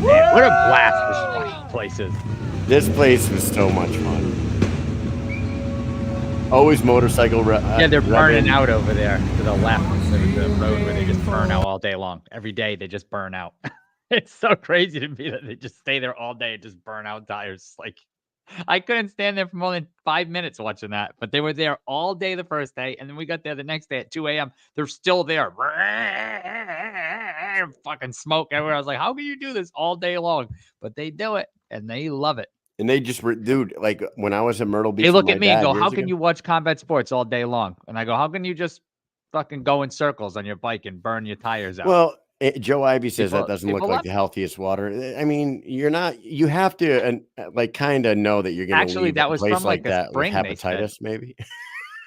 Man, what a blast this place is. This place was so much fun. Always motorcycle. They're burning out over there to the left. The road where they just burn out all day long. Every day they just burn out. It's so crazy to me that they just stay there all day and just burn out tires. Like, I couldn't stand there for more than 5 minutes watching that. But they were there all day the first day, and then we got there the next day at 2 a.m. They're still there. Fucking smoke everywhere. I was like, how can you do this all day long? But they do it, and they love it. And they just, dude, like when I was at Myrtle Beach, They look at me and go, how can you watch combat sports all day long? And I go, how can you just fucking go in circles on your bike and burn your tires out? Well, Joe Ivy says that doesn't look like the healthiest water. I mean, you have to like kind of know that you're going to actually that was place from like a that spring, with hepatitis, maybe.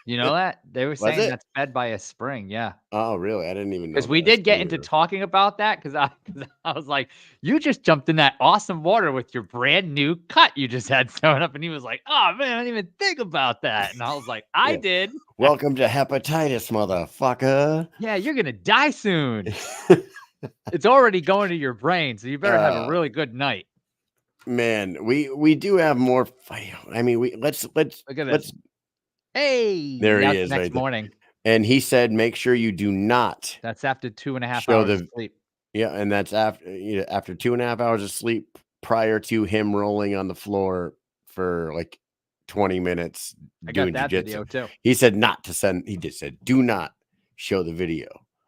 You know that? They were Was saying it? that's fed by a spring, yeah. Oh, really? I didn't even know Because we that. did get That's into weird. talking about that because I was like, "You just jumped in that awesome water with your brand new cut you just had sewn up," and he was like, "Oh, man, I didn't even think about that," and I was like, "I Yeah. did." Welcome to hepatitis, motherfucker. "Yeah, you're gonna die soon. It's already going to your brain, so you better have a really good night." Man, we do have more. I mean, let's Look at this. There Hey, he out the is next right there. morning. And he said, make sure you do not That's after 2.5 show hours of the sleep. yeah, and that's after 2.5 hours of sleep prior to him rolling on the floor for like 20 minutes I got doing that jujitsu. video too. He said not to send. He just said, do not show the video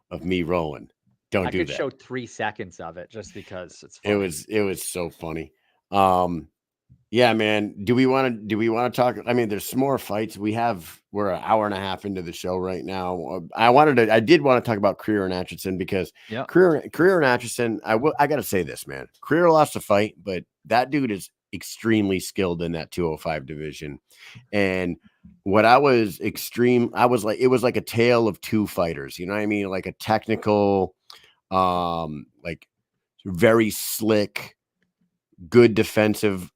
of me rolling. Don't I do could that. show 3 seconds of it just because it's It funny. was so funny. Yeah, man. Do we want to talk? I mean, there's some more fights. We're an hour and a half into the show right now. I did want to talk about Creer and Atchison because Yep. Creer and Atchison, I got to say this, man. Creer lost a fight, but that dude is extremely skilled in that 205 division. And what I was like, it was like a tale of two fighters, you know what I mean? Like a technical, like very slick, good defensive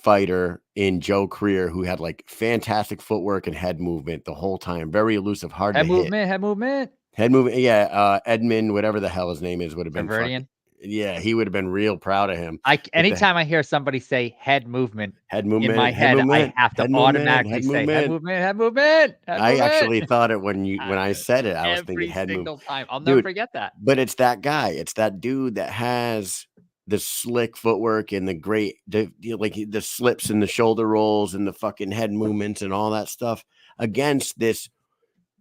fighter in Joe Creer, who had like fantastic footwork and head movement the whole time, very elusive, hard Head to movement, head movement. hit. Head movement, yeah. Edmund, whatever the hell his name is, would have been Diverdian. fucking, yeah, he would have been real proud of him. Anytime I hear somebody say head movement, Head movement, in my head head, movement, I have to head movement, automatically head say head movement. movement, head movement, head I movement. actually thought it when I said it, I was thinking Every head single movement. time. I'll never Dude, forget that. but it's that guy. It's that dude that has the slick footwork and the slips and the shoulder rolls and the fucking head movements and all that stuff against this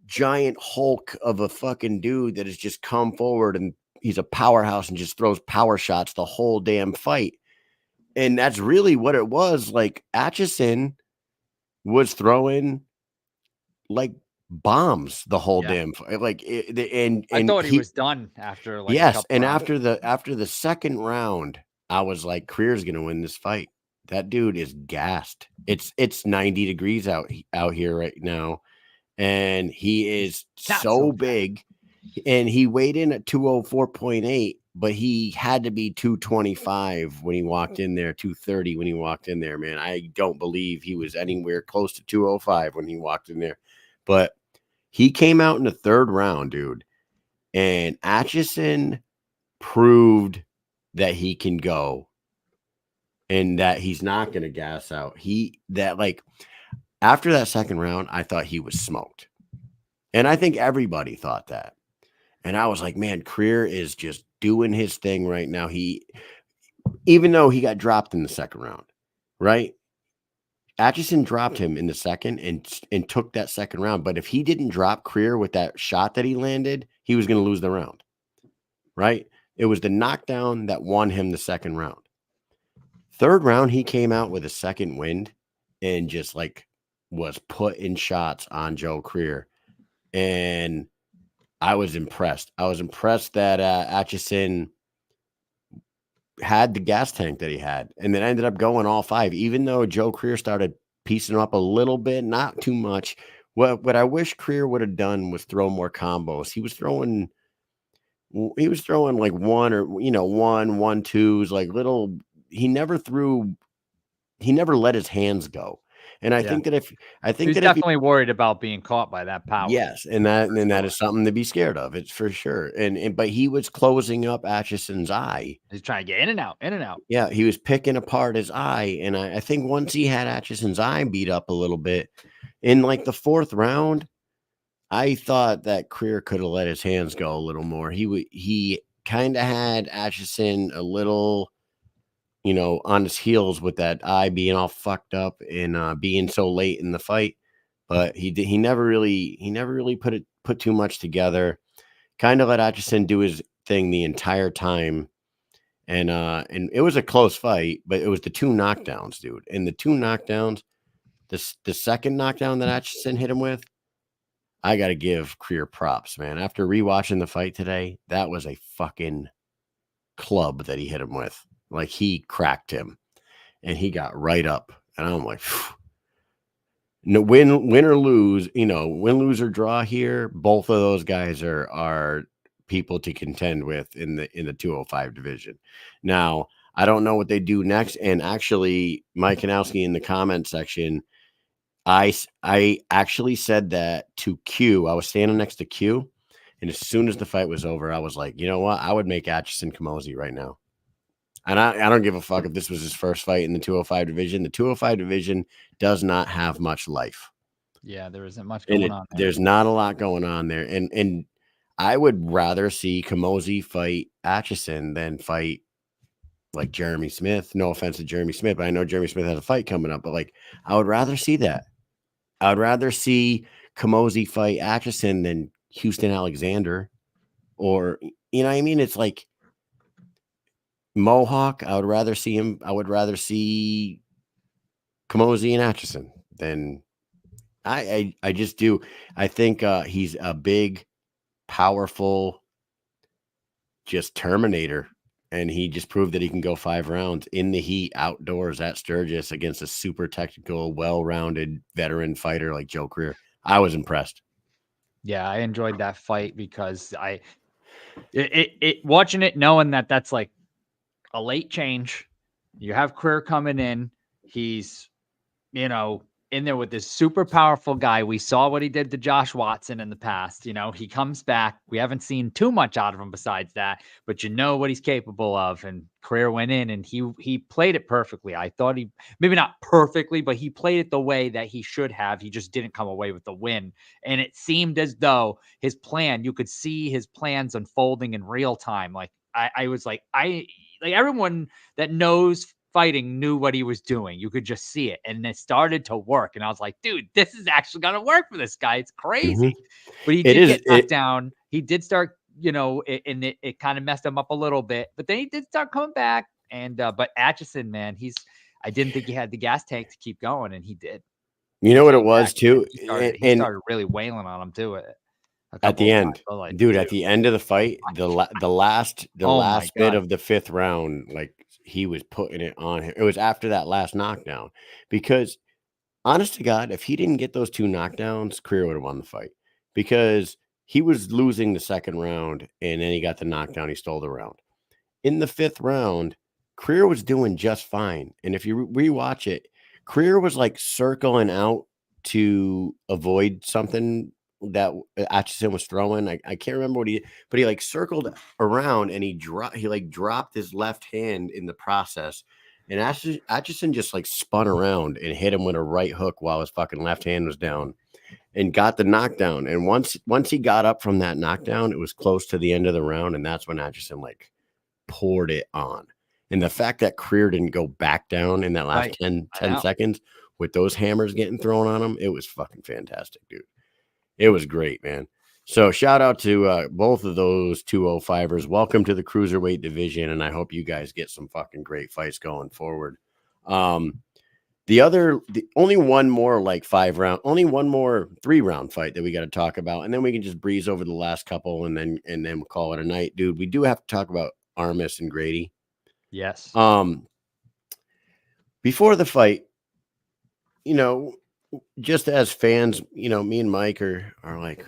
giant hulk of a fucking dude that has just come forward and he's a powerhouse and just throws power shots the whole damn fight. And that's really what it was. Like Atchison was throwing like bombs the whole damn fight. Like and I thought he was done after like a yes, couple and rounds. after the second round, I was like, Creer's gonna win this fight. That dude is gassed. It's 90 degrees out here right now, and he is Not so so big, and he weighed in at 204.8, but he had to be 225 when he walked in there, 230 when he walked in there, man. I don't believe he was anywhere close to 205 when he walked in there. But he came out in the third round, dude. And Atchison proved that he can go and that he's not going to gas out. After that second round, I thought he was smoked. And I think everybody thought that. And I was like, man, Creer is just doing his thing right now. Even though he got dropped in the second round, right? Atchison dropped him in the second and took that second round. But if he didn't drop Creer with that shot that he landed, he was going to lose the round. Right? It was the knockdown that won him the second round. Third round, he came out with a second wind and just like was putting shots on Joe Creer. And I was impressed. I was impressed that Atchison had the gas tank that he had and then ended up going all five, even though Joe Creer started piecing him up a little bit, not too much. What I wish Creer would have done was throw more combos. He was throwing like one or, one, twos, like little, he never let his hands go. And I think that he's definitely worried about being caught by that power. Yes. And that is something to be scared of. It's for sure. But he was closing up Atchison's eye. He's trying to get in and out, in and out. Yeah. He was picking apart his eye. And I think once he had Atchison's eye beat up a little bit in like the fourth round, I thought that Creer could have let his hands go a little more. He kind of had Atchison a little, on his heels with that eye being all fucked up and being so late in the fight. But he never really put too much together. Kind of let Atchison do his thing the entire time. And it was a close fight, but it was the two knockdowns, dude. And the two knockdowns, the second knockdown that Atchison hit him with, I got to give Creer props, man. After rewatching the fight today, that was a fucking club that he hit him with. Like he cracked him and he got right up. And I'm like, phew. No, win or lose, win, lose or draw here. Both of those guys are people to contend with in the 205 division. Now, I don't know what they do next. And actually, Mike Kanowski in the comment section, I actually said that to Q. I was standing next to Q, and as soon as the fight was over, I was like, you know what? I would make Atchison Camozzi right now. And I don't give a fuck if this was his first fight in the 205 division. The 205 division does not have much life. Yeah, there isn't much going on there. There's not a lot going on there. And I would rather see Camozzi fight Atchison than fight like Jeremy Smith. No offense to Jeremy Smith, but I know Jeremy Smith has a fight coming up. But like, I would rather see that. I would rather see Camozzi fight Atchison than Houston Alexander, or you know what I mean? It's like Mohawk. I would rather see him. I would rather see Camozzi and Atchison than I just do. I think he's a big, powerful, just Terminator. And he just proved that he can go 5 rounds in the heat outdoors at Sturgis against a super technical, well-rounded veteran fighter like Joe Creer. I was impressed. Yeah, I enjoyed that fight because watching it, knowing that that's like a late change. You have Creer coming in. He's, in there with this super powerful guy. We saw what he did to Josh Watson in the past. He comes back. We haven't seen too much out of him besides that, but what he's capable of. And Creer went in and he played it perfectly. I thought maybe not perfectly, but he played it the way that he should have. He just didn't come away with the win. And it seemed as though his plan, you could see his plans unfolding in real time. Like I was like, everyone that knows fighting knew what he was doing. You could just see it. And it started to work. And I was like, dude, this is actually going to work for this guy. It's crazy. Mm-hmm. But he did get knocked down. He did start, and it kind of messed him up a little bit. But then he did start coming back. And but Atchison, man, I didn't think he had the gas tank to keep going. And he did. You know what it was, too? He started really wailing on him, too. At the end, dude, at the end of the fight, the last bit of the 5th round, like he was putting it on him. It was after that last knockdown, because honest to God, if he didn't get those 2 knockdowns, Creer would have won the fight, because he was losing the 2nd round and then he got the knockdown. He stole the round. In the 5th round, Creer was doing just fine. And if you rewatch it, Creer was like circling out to avoid something that Atchison was throwing. I can't remember what but he like circled around and he dropped his left hand in the process, and Atchison just like spun around and hit him with a right hook while his fucking left hand was down and got the knockdown. And once he got up from that knockdown, it was close to the end of the round, and that's when Atchison like poured it on. And the fact that Creer didn't go back down in that last 10 seconds with those hammers getting thrown on him, it was fucking fantastic, dude. It was great, man. So shout out to both of those 205ers. Welcome to the cruiserweight division, and I hope you guys get some fucking great fights going forward. Only one more like 5-round, only one more 3-round fight that we got to talk about, and then we can just breeze over the last couple, and then we'll call it a night, dude. We do have to talk about Armis and Grady. Yes. Before the fight, just as fans, me and Mike are like,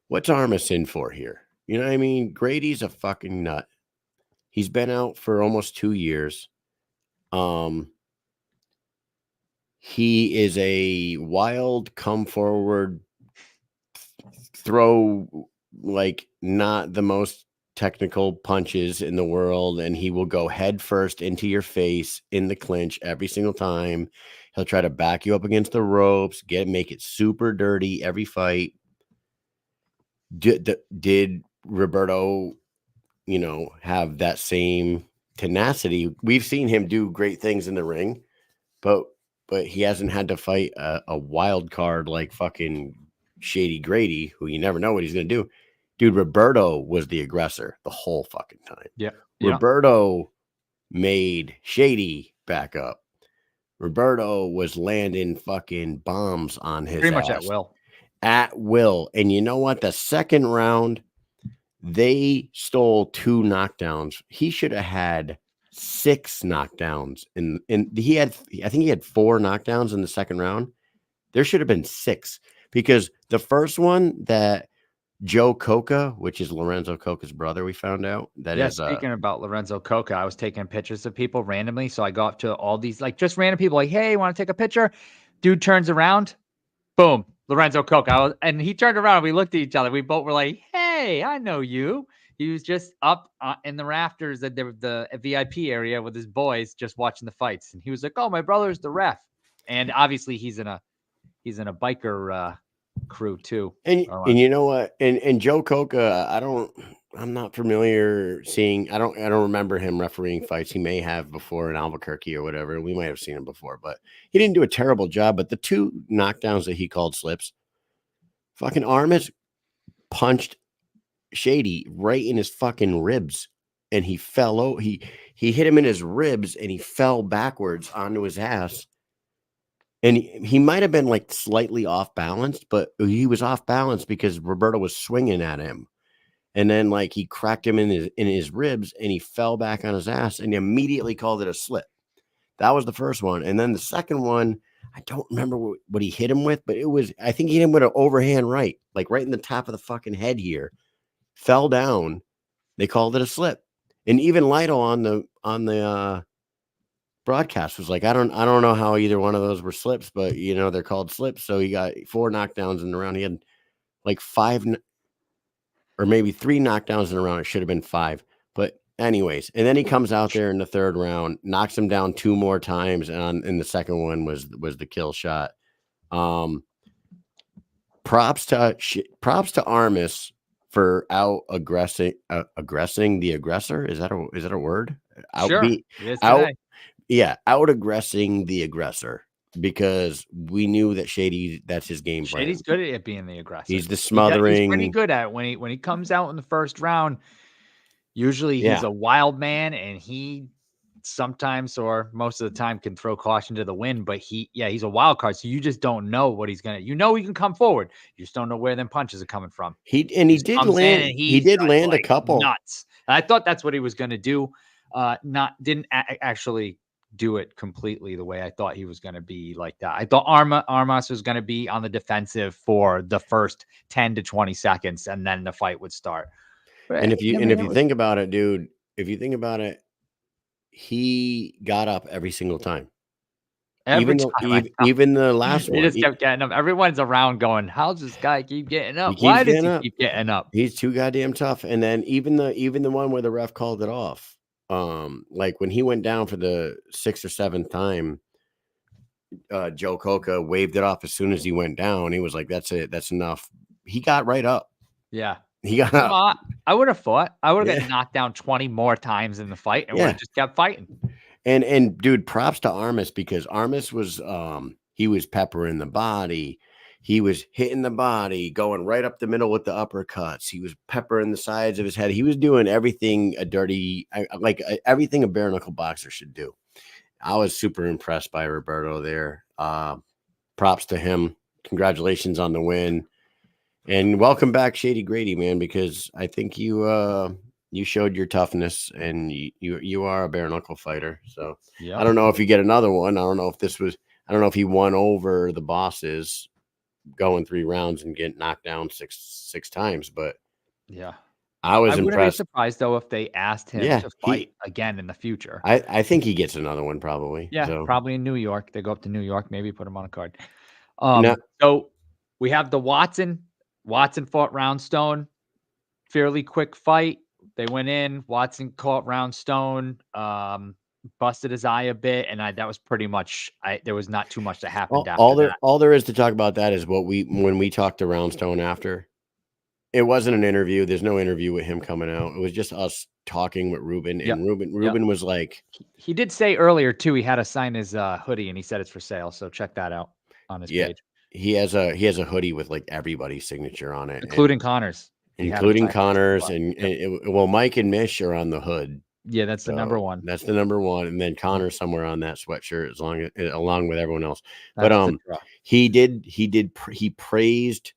what's Armis in for here? You know what I mean? Grady's a fucking nut. He's been out for almost 2 years. He is a wild, come forward, throw like not the most technical punches in the world, and he will go head first into your face in the clinch every single time. He'll try to back you up against the ropes, make it super dirty every fight. Did Roberto, have that same tenacity? We've seen him do great things in the ring, but he hasn't had to fight a wild card like fucking Shady Grady, who you never know what he's going to do. Dude, Roberto was the aggressor the whole fucking time. Yeah. Roberto made Shady back up. Roberto was landing fucking bombs on his pretty ass. much at will. At will. And you know what? The 2nd round, they stole 2 knockdowns. He should have had 6 knockdowns. And I think he had 4 knockdowns in the 2nd round. There should have been 6 because the first one that Joe Coca, which is Lorenzo Coca's brother, we found out that Yeah, is speaking about Lorenzo Coca, I was taking pictures of people randomly. So I go up to all these like just random people like, hey, want to take a picture? Dude turns around, boom, Lorenzo Coca. And he turned around and we looked at each other. We both were like, hey, I know you. He was just up in the rafters at the VIP area with his boys just watching the fights. And he was like, oh, my brother's the ref. And obviously he's in a biker crew too. and you know what? And Joe Coca, I'm not familiar seeing. I don't remember him refereeing fights. He may have before in Albuquerque or whatever. We might have seen him before, but he didn't do a terrible job. But the 2 knockdowns that he called slips, fucking Armis punched Shady right in his fucking ribs, and he fell out. He hit him in his ribs, and he fell backwards onto his ass. And he might have been like slightly off balance, but he was off balance because Roberto was swinging at him. And then like he cracked him in his ribs and he fell back on his ass and immediately called it a slip. That was the first one. And then the second one, I don't remember what he hit him with, but I think he hit him with an overhand right, like right in the top of the fucking head here. Fell down. They called it a slip. And even Lido on the broadcast was like, I don't know how either one of those were slips, but you know, they're called slips. So he got 4 knockdowns in the round. He had like 5 or maybe 3 knockdowns in a round. It should have been 5, but anyways, and then he comes out there in the 3rd round, knocks him down 2 more times. And the second one was the kill shot. Props to Armis for aggressing the aggressor. Is that a word? Out aggressing the aggressor, because we knew that Shady, that's his game plan. Shady's good at being the aggressor. He's the smothering. He's pretty good at it. When he comes out in the first round, usually he's a wild man, and he sometimes or most of the time can throw caution to the wind, but he's a wild card. So you just don't know what he's gonna. You know he can come forward. You just don't know where them punches are coming from. He did land a couple nuts. And I thought that's what he was gonna do. Didn't actually do it completely the way I thought he was going to be like that. I thought Armas was going to be on the defensive for the first 10 to 20 seconds, and then the fight would start. And if you think about it, dude, he got up every single time. Even the last one. He just kept getting up. Everyone's around going, how's this guy keep getting up? Why does he keep getting up? He's too goddamn tough. And then even the one where the ref called it off, like when he went down for the 6th or 7th time, Joe Coca waved it off as soon as he went down. He was like, that's it. That's enough. He got right up. Yeah. He got up. I would have fought. I would have gotten knocked down 20 more times in the fight and would have just kept fighting. And dude, props to Armis, because Armis was he was peppering the body. He was hitting the body, going right up the middle with the uppercuts. He was peppering the sides of his head. He was doing everything everything a bare knuckle boxer should do. I was super impressed by Roberto there. Props to him. Congratulations on the win. And welcome back, Shady Grady, man, because I think you showed your toughness, and you are a bare knuckle fighter. So I don't know if you get another one. I don't know if he won over the bosses going 3 rounds and get knocked down six times, but I was impressed. Wouldn't be surprised though if they asked him to fight again in the future. I think he gets another one probably. Probably in New York. They go up to New York, maybe put him on a card. So we have the Watson fought Roundstone, fairly quick fight. They went in, Watson caught Roundstone, busted his eye a bit, and that was pretty much. There was not too much that happened after that. All there is to talk about that is when we talked to Roundstone after. It wasn't an interview. There's no interview with him coming out. It was just us talking with Ruben, and Ruben was like, he did say earlier too. He had to sign his hoodie, and he said it's for sale. So check that out on his page. He has a hoodie with like everybody's signature on it, including Connor's. Well, Mike and Mish are on the hood. Yeah, that's the number one. That's the number one, and then Connor somewhere on that sweatshirt, along with everyone else. But he praised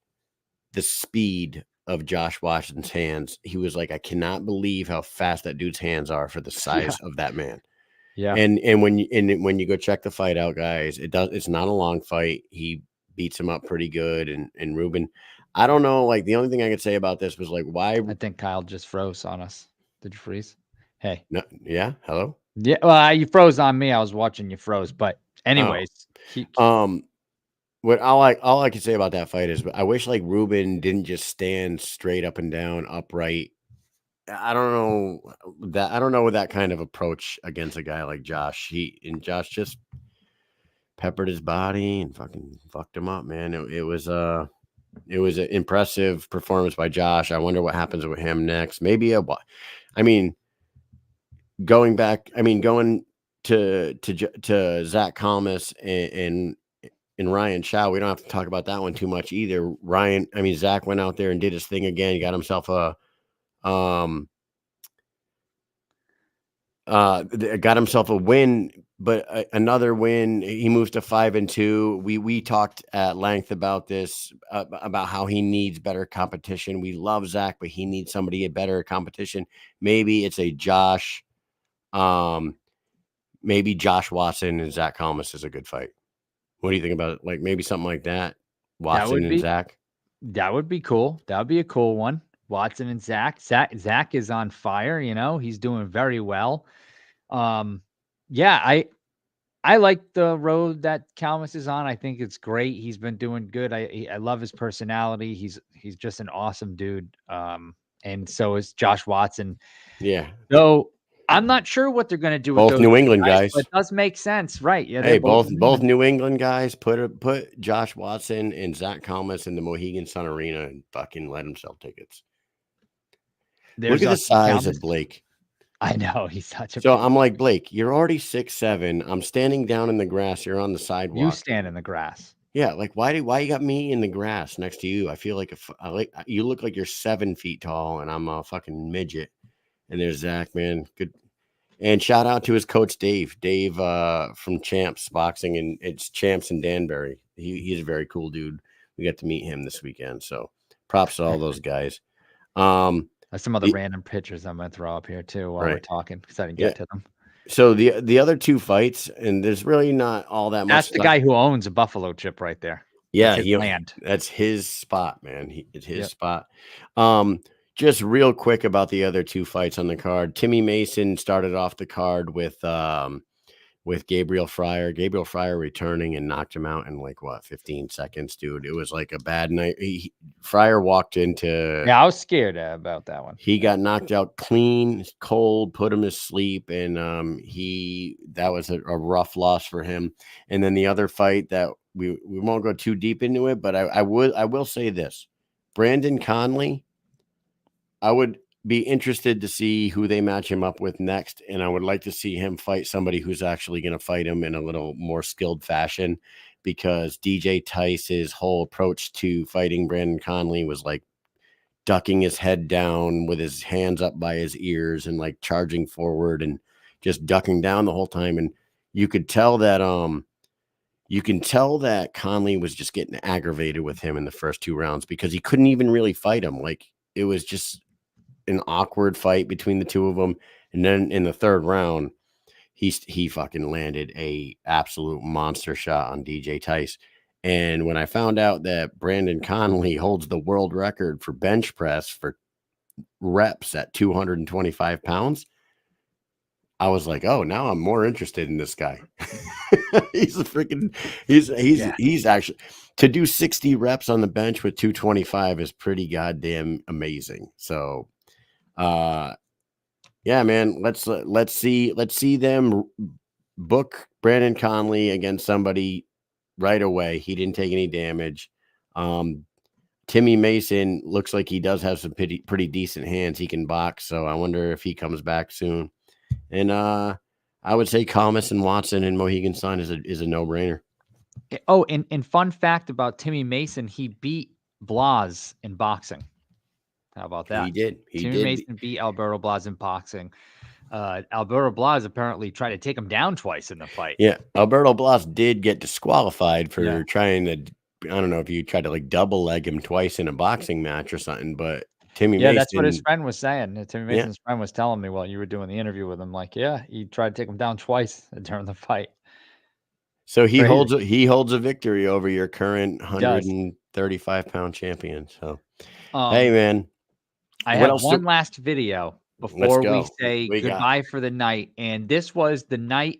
the speed of Josh Washington's hands. He was like, I cannot believe how fast that dude's hands are for the size of that man. Yeah, and when you go check the fight out, guys, it's not a long fight. He beats him up pretty good. And Ruben, I don't know. Like the only thing I could say about this was like, why? I think Kyle just froze on us. Did you freeze? Hey. No, yeah. Hello. Yeah. Well, you froze on me. I was watching you froze. But anyways, What all I can say about that fight is I wish like Ruben didn't just stand straight up and down, upright. I don't know that kind of approach against a guy like Josh. Josh just peppered his body and fucking fucked him up, man. It was an impressive performance by Josh. I wonder what happens with him next. Maybe going to Zach Kalmas and Ryan Shaw. We don't have to talk about that one too much either. Zach went out there and did his thing again. He got himself a win, but another win. He moves to 5-2. We talked at length about this, about how he needs better competition. We love Zach, but he needs somebody at better competition. Maybe it's a Josh. Maybe Josh Watson and Zach Kalmas is a good fight. What do you think about it? Like maybe something like that? Watson and Zach? That would be cool. That would be a cool one. Watson and Zach. Zach is on fire, he's doing very well. Yeah, I like the road that Kalmas is on. I think it's great. He's been doing good. I love his personality. He's just an awesome dude. And so is Josh Watson. Yeah. So I'm not sure what they're going to do with both those New England guys. but it does make sense, right? Yeah. Hey, both New England guys. Put Josh Watson and Zach Kalmas in the Mohegan Sun Arena and fucking let them sell tickets. Look at the size of Blake. I know he's such a. So I'm like, Blake, you're already 6'7". I'm standing down in the grass. You're on the sidewalk. You stand in the grass. Yeah, like why you got me in the grass next to you? I feel like you look like you're 7 feet tall and I'm a fucking midget. And there's Zach, man. Good. And shout out to his coach, Dave. Dave from Champs Boxing, and it's Champs in Danbury. He's a very cool dude. We got to meet him this weekend. So props to all those guys. There's some other random pictures I'm going to throw up here too while we're talking because I didn't get to them. So the other two fights, and there's really not all that much. That's the guy who owns a Buffalo Chip right there. Yeah, that's his spot, man. It's his spot. Just real quick about the other two fights on the card. Timmy Mason started off the card with Gabriel Fryer. Gabriel Fryer returning and knocked him out in 15 seconds, dude. It was like a bad night. Fryer walked into. Yeah, I was scared about that one. He got knocked out clean, cold, put him to sleep, and that was a rough loss for him. And then the other fight that we won't go too deep into it, but I will say this: Brandon Conley. I would be interested to see who they match him up with next. And I would like to see him fight somebody who's actually going to fight him in a little more skilled fashion, because DJ Tice's whole approach to fighting Brandon Conley was like ducking his head down with his hands up by his ears and like charging forward and just ducking down the whole time. And you could tell that, Conley was just getting aggravated with him in the first 2 rounds because he couldn't even really fight him. Like it was just an awkward fight between the two of them. And then in the 3rd round, he fucking landed a absolute monster shot on DJ Tice. And when I found out that Brandon Conley holds the world record for bench press for reps at 225 pounds, I was like, oh, now I'm more interested in this guy. He's actually, to do 60 reps on the bench with 225 is pretty goddamn amazing. So, yeah, man, let's see them book Brandon Conley against somebody right away. He didn't take any damage. Timmy Mason looks like he does have some pretty decent hands. He can box, so I wonder if he comes back soon. And I would say Kalmas and Watson and Mohegan Sun is a no-brainer. Oh, and fun fact about Timmy Mason, he beat Blas in boxing. How about that? He did. Timmy Mason beat Alberto Blas in boxing. Alberto Blas apparently tried to take him down twice in the fight. Yeah, Alberto Blas did get disqualified for trying to. I don't know if you tried to double leg him twice in a boxing match or something, but Timmy Mason. That's what his friend was saying. Timmy Mason's friend was telling me while you were doing the interview with him, he tried to take him down twice during the fight. So he Crazy. holds a victory over your current Does. 135-pound champion. So hey, Um, man, I what have else? one last video Let's before we go. say We got. goodbye for the night. And this was the night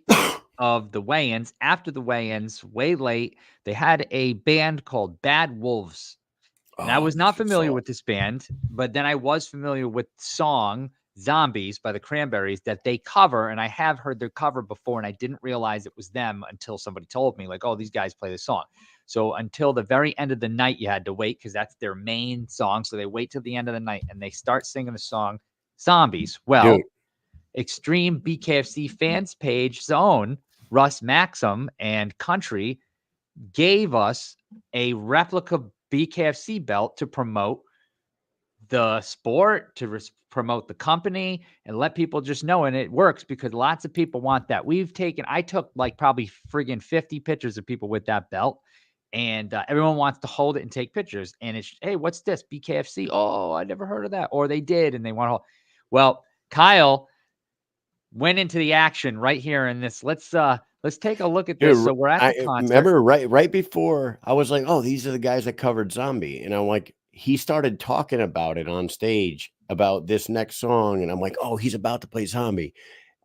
of the weigh-ins. After the weigh-ins, way late, they had a band called Bad Wolves. And I Oh, was not familiar with this band, but then I was familiar with the song Zombies by the Cranberries that they cover. And I have heard their cover before, and I didn't realize it was them until somebody told me, like, oh, these guys play this song. So until the very end of the night, you had to wait because that's their main song. So they wait till the end of the night and they start singing the song Zombies. Well, Dude. Extreme BKFC fans page zone, Russ Maxim and Country gave us a replica BKFC belt to promote the sport, to promote the company, and let people just know. And it works because lots of people want that. I took like probably friggin' 50 pictures of people with that belt. And everyone wants to hold it and take pictures. And it's, hey, what's this? BKFC? Oh, I never heard of that. Or they did, and they want to hold. Well, Kyle went into the action right here in this. Let's take a look at this. Dude, So we're at the I concert. remember right before I was like, oh, these are the guys that covered Zombie. And I'm like, he started talking about it on stage about this next song. And I'm like, oh, he's about to play Zombie.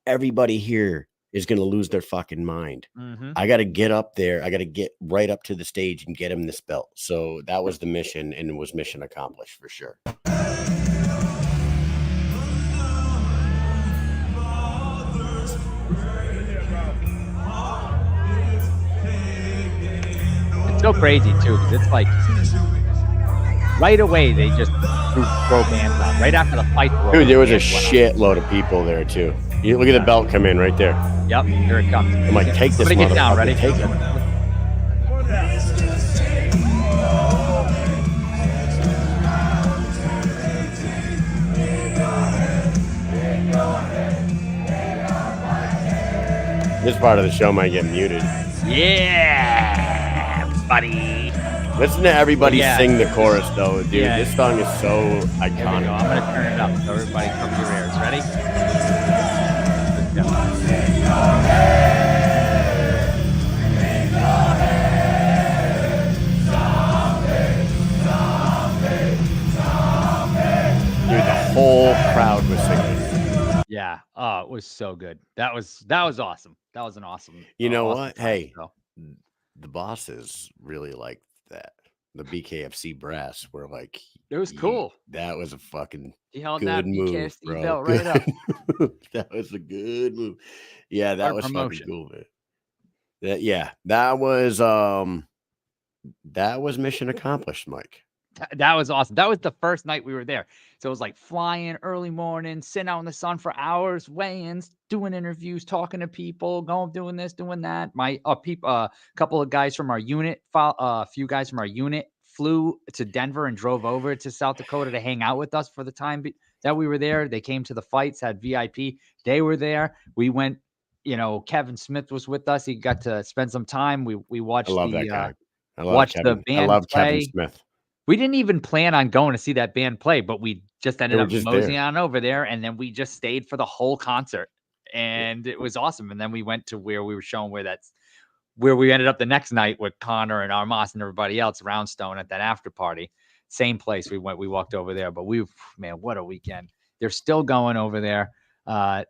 Everybody here is going to lose their fucking mind. Mm-hmm. I got to get up there. I got to get right up to the stage and get him this belt. So that was the mission, and it was mission accomplished for sure. It's so crazy too, because it's like right away they just throw bands on. Right after the fight, Dude, there was a shitload of people there too. You look at the belt come in right there. Yep, here it comes. I'm like, take this Somebody get down, ready? Take it. This part of the show might get muted. Yeah, buddy. Listen to everybody sing the chorus, though, dude. Yeah. This song is so Here we go. iconic. I'm gonna turn it up so everybody cover your ears. Ready? Let's Dude, the whole crowd was singing. Yeah. Oh, it was so good. That was awesome. That was an awesome. You know awesome what? time, Hey, so. the bosses really liked that. The BKFC brass were like, It was cool. That was a fucking He held good that move, BKFC bro. belt right up. That was a good move. Yeah, that Our was promotion. fucking cool, man. That was mission accomplished, Mike. That was awesome. That was the first night we were there. So it was like flying early morning, sitting out in the sun for hours, weigh-ins, doing interviews, talking to people, doing this, doing that. My couple of guys from our unit, a few guys from our unit flew to Denver and drove over to South Dakota to hang out with us for the time that we were there. They came to the fights, had VIP. They were there. We went, Kevin Smith was with us. He got to spend some time. We watched I love that guy. I love watched Kevin. the I band love play. Kevin Smith. We didn't even plan on going to see that band play, but we just ended up moseying there. on over there, and then we just stayed for the whole concert, and it was awesome. And then we went to where we were showing where we ended up the next night with Connor and Armas and everybody else, Roundstone, at that after party. Same place we walked over there, but man, what a weekend. They're still going over there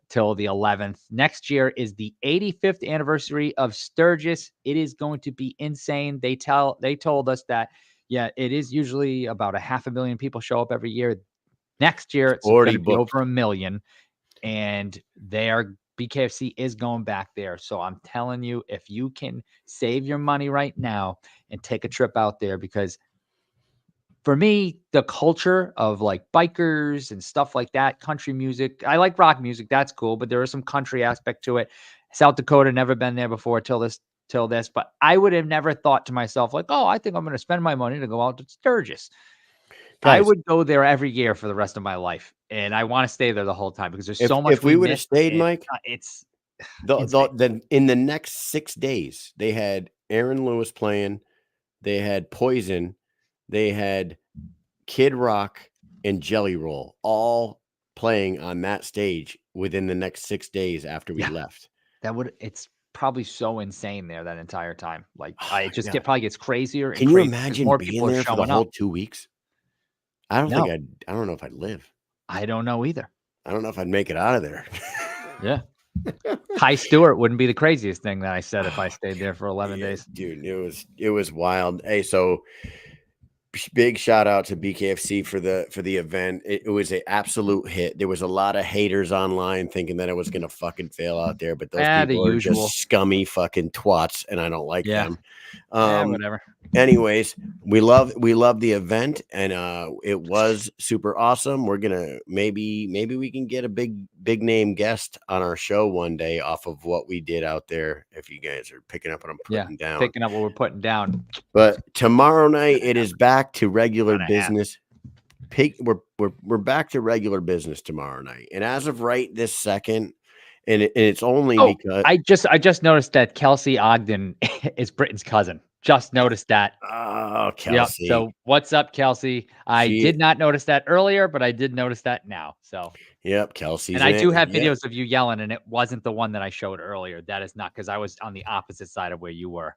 till the 11th. Next year is the 85th anniversary of Sturgis. It is going to be insane. They told us that, yeah, it is usually about 500,000 people show up every year. Next year, it's going to be over 1 million, and BKFC is going back there. So I'm telling you, if you can save your money right now and take a trip out there, because for me, the culture of like bikers and stuff like that, country music, I like rock music. That's cool. But there is some country aspect to it. South Dakota, never been there before till this. But I would have never thought to myself like, oh, I think I'm going to spend my money to go out to Sturgis. Guys, I would go there every year for the rest of my life. And I want to stay there the whole time because there's so much. If we would have stayed, Mike, it's then in the next 6 days, they had Aaron Lewis playing. They had Poison. They had Kid Rock and Jelly Roll all playing on that stage within the next 6 days after we left. It's probably so insane there that entire time. Like I just Yeah. probably gets crazier. Can and you crazier as imagine more being people are there for the showing whole up? 2 weeks? I don't know if I'd live. I don't know either. I don't know if I'd make it out of there. Yeah. Kai Stewart wouldn't be the craziest thing that I said if I stayed there for 11 days. Dude, it was wild. Hey, so big shout out to BKFC for the event. It was an absolute hit. There was a lot of haters online thinking that it was gonna fucking fail out there, but those The people are usual. just scummy fucking twats, and I don't like them. Whatever. Anyways, we love the event, and it was super awesome. We're gonna maybe we can get a big name guest on our show one day off of what we did out there. If you guys are picking up what I'm putting down, Picking up what we're putting down. but tomorrow night it is back to regular business. We're back to regular business tomorrow night, and as of right this second, and it's only because I just noticed that Kelsey Ogden is Britton's cousin. Just noticed that. Oh, Kelsey. Yep. So what's up, Kelsey? I did not notice that earlier, but I did notice that now. So yep, Kelsey. And I do have videos of you yelling, and it wasn't the one that I showed earlier. That is not because I was on the opposite side of where you were.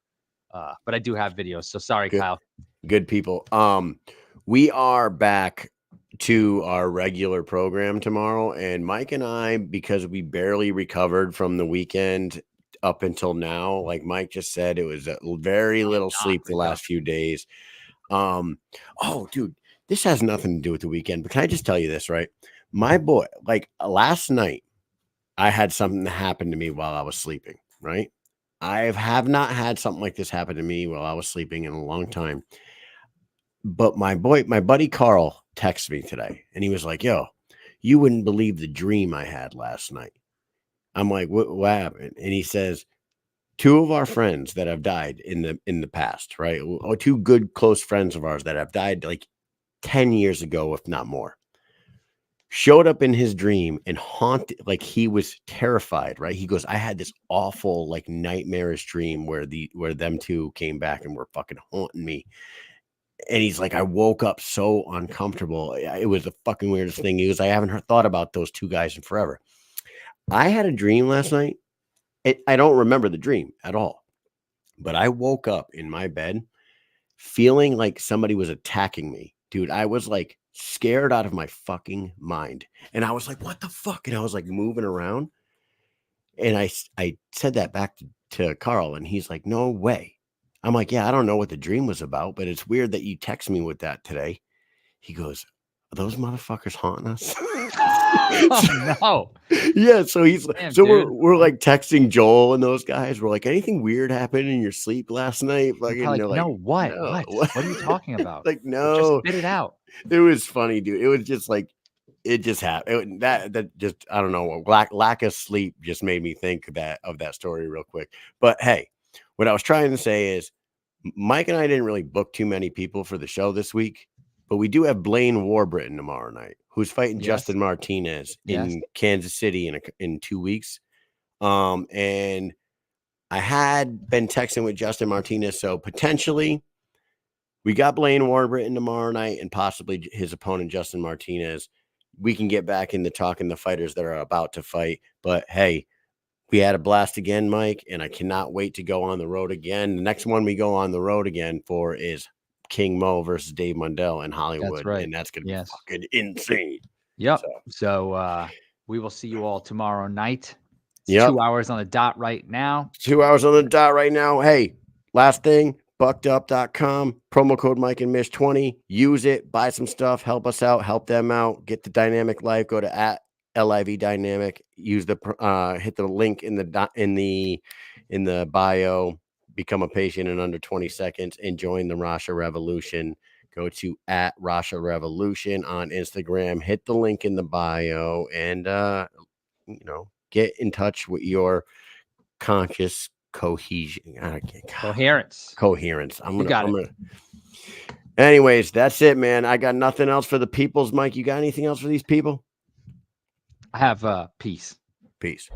But I do have videos. So sorry, Kyle. Good people. We are back to our regular program tomorrow, and Mike and I, because we barely recovered from the weekend up until now, like Mike just said, it was a very little sleep the last few days. Oh, dude, this has nothing to do with the weekend, but can I just tell you this, right? My boy, like last night, I had something happen to me while I was sleeping, right? I have not had something like this happen to me while I was sleeping in a long time. But my buddy Carl texted me today, and he was like, yo, you wouldn't believe the dream I had last night. I'm like, what happened? And he says, 2 of our friends that have died in the past, right? Or 2 good close friends of ours that have died like 10 years ago, if not more, showed up in his dream and haunted, like he was terrified, right? He goes, I had this awful, like nightmarish dream where them 2 came back and were fucking haunting me. And he's like, I woke up so uncomfortable. It was the fucking weirdest thing. He goes, I haven't thought about those 2 guys in forever. I had a dream last night. I don't remember the dream at all, but I woke up in my bed feeling like somebody was attacking me. Dude, I was like scared out of my fucking mind. And I was like, what the fuck? And I was like moving around. And I said that back to Carl, and he's like, no way. I'm like, yeah, I don't know what the dream was about, but it's weird that you text me with that today. He goes, are those motherfuckers haunting us? Oh, no. Yeah, so he's Damn, so dude. we're like texting Joel and those guys. We're like, anything weird happened in your sleep last night? Fucking, Like, they're no, like, what? no. What are you talking about? Like, Just no, spit it out. it was funny, dude. It was just like, it just happened. That just, I don't know, lack of sleep just made me think of that story real quick. But hey, what I was trying to say is, Mike and I didn't really book too many people for the show this week, but we do have Blaine Warburton tomorrow night, who's fighting Justin Martinez in Kansas City in 2 weeks. And I had been texting with Justin Martinez, so potentially we got Blaine Warburton tomorrow night and possibly his opponent, Justin Martinez. We can get back into talking the fighters that are about to fight. But hey, we had a blast again, Mike, and I cannot wait to go on the road again. The next one we go on the road again for is King Mo versus Dave Mundell in Hollywood. That's right. And that's going to be fucking insane. Yep. So we will see you all tomorrow night. It's 2 hours on the dot right now. 2 hours on the dot right now. Hey, last thing, buckedup.com, promo code Mike and Mish 20. Use it, buy some stuff, help us out, help them out, get the Dynamic Life, go to @LIV Dynamic, use the hit the link in the bio, become a patient in under 20 seconds and join the Rasha Revolution. Go to @Rasha Revolution on Instagram, hit the link in the bio, and get in touch with your conscious cohesion. Coherence. Anyways, that's it, man. I got nothing else for the peoples. Mike, you got anything else for these people? I have peace. Peace.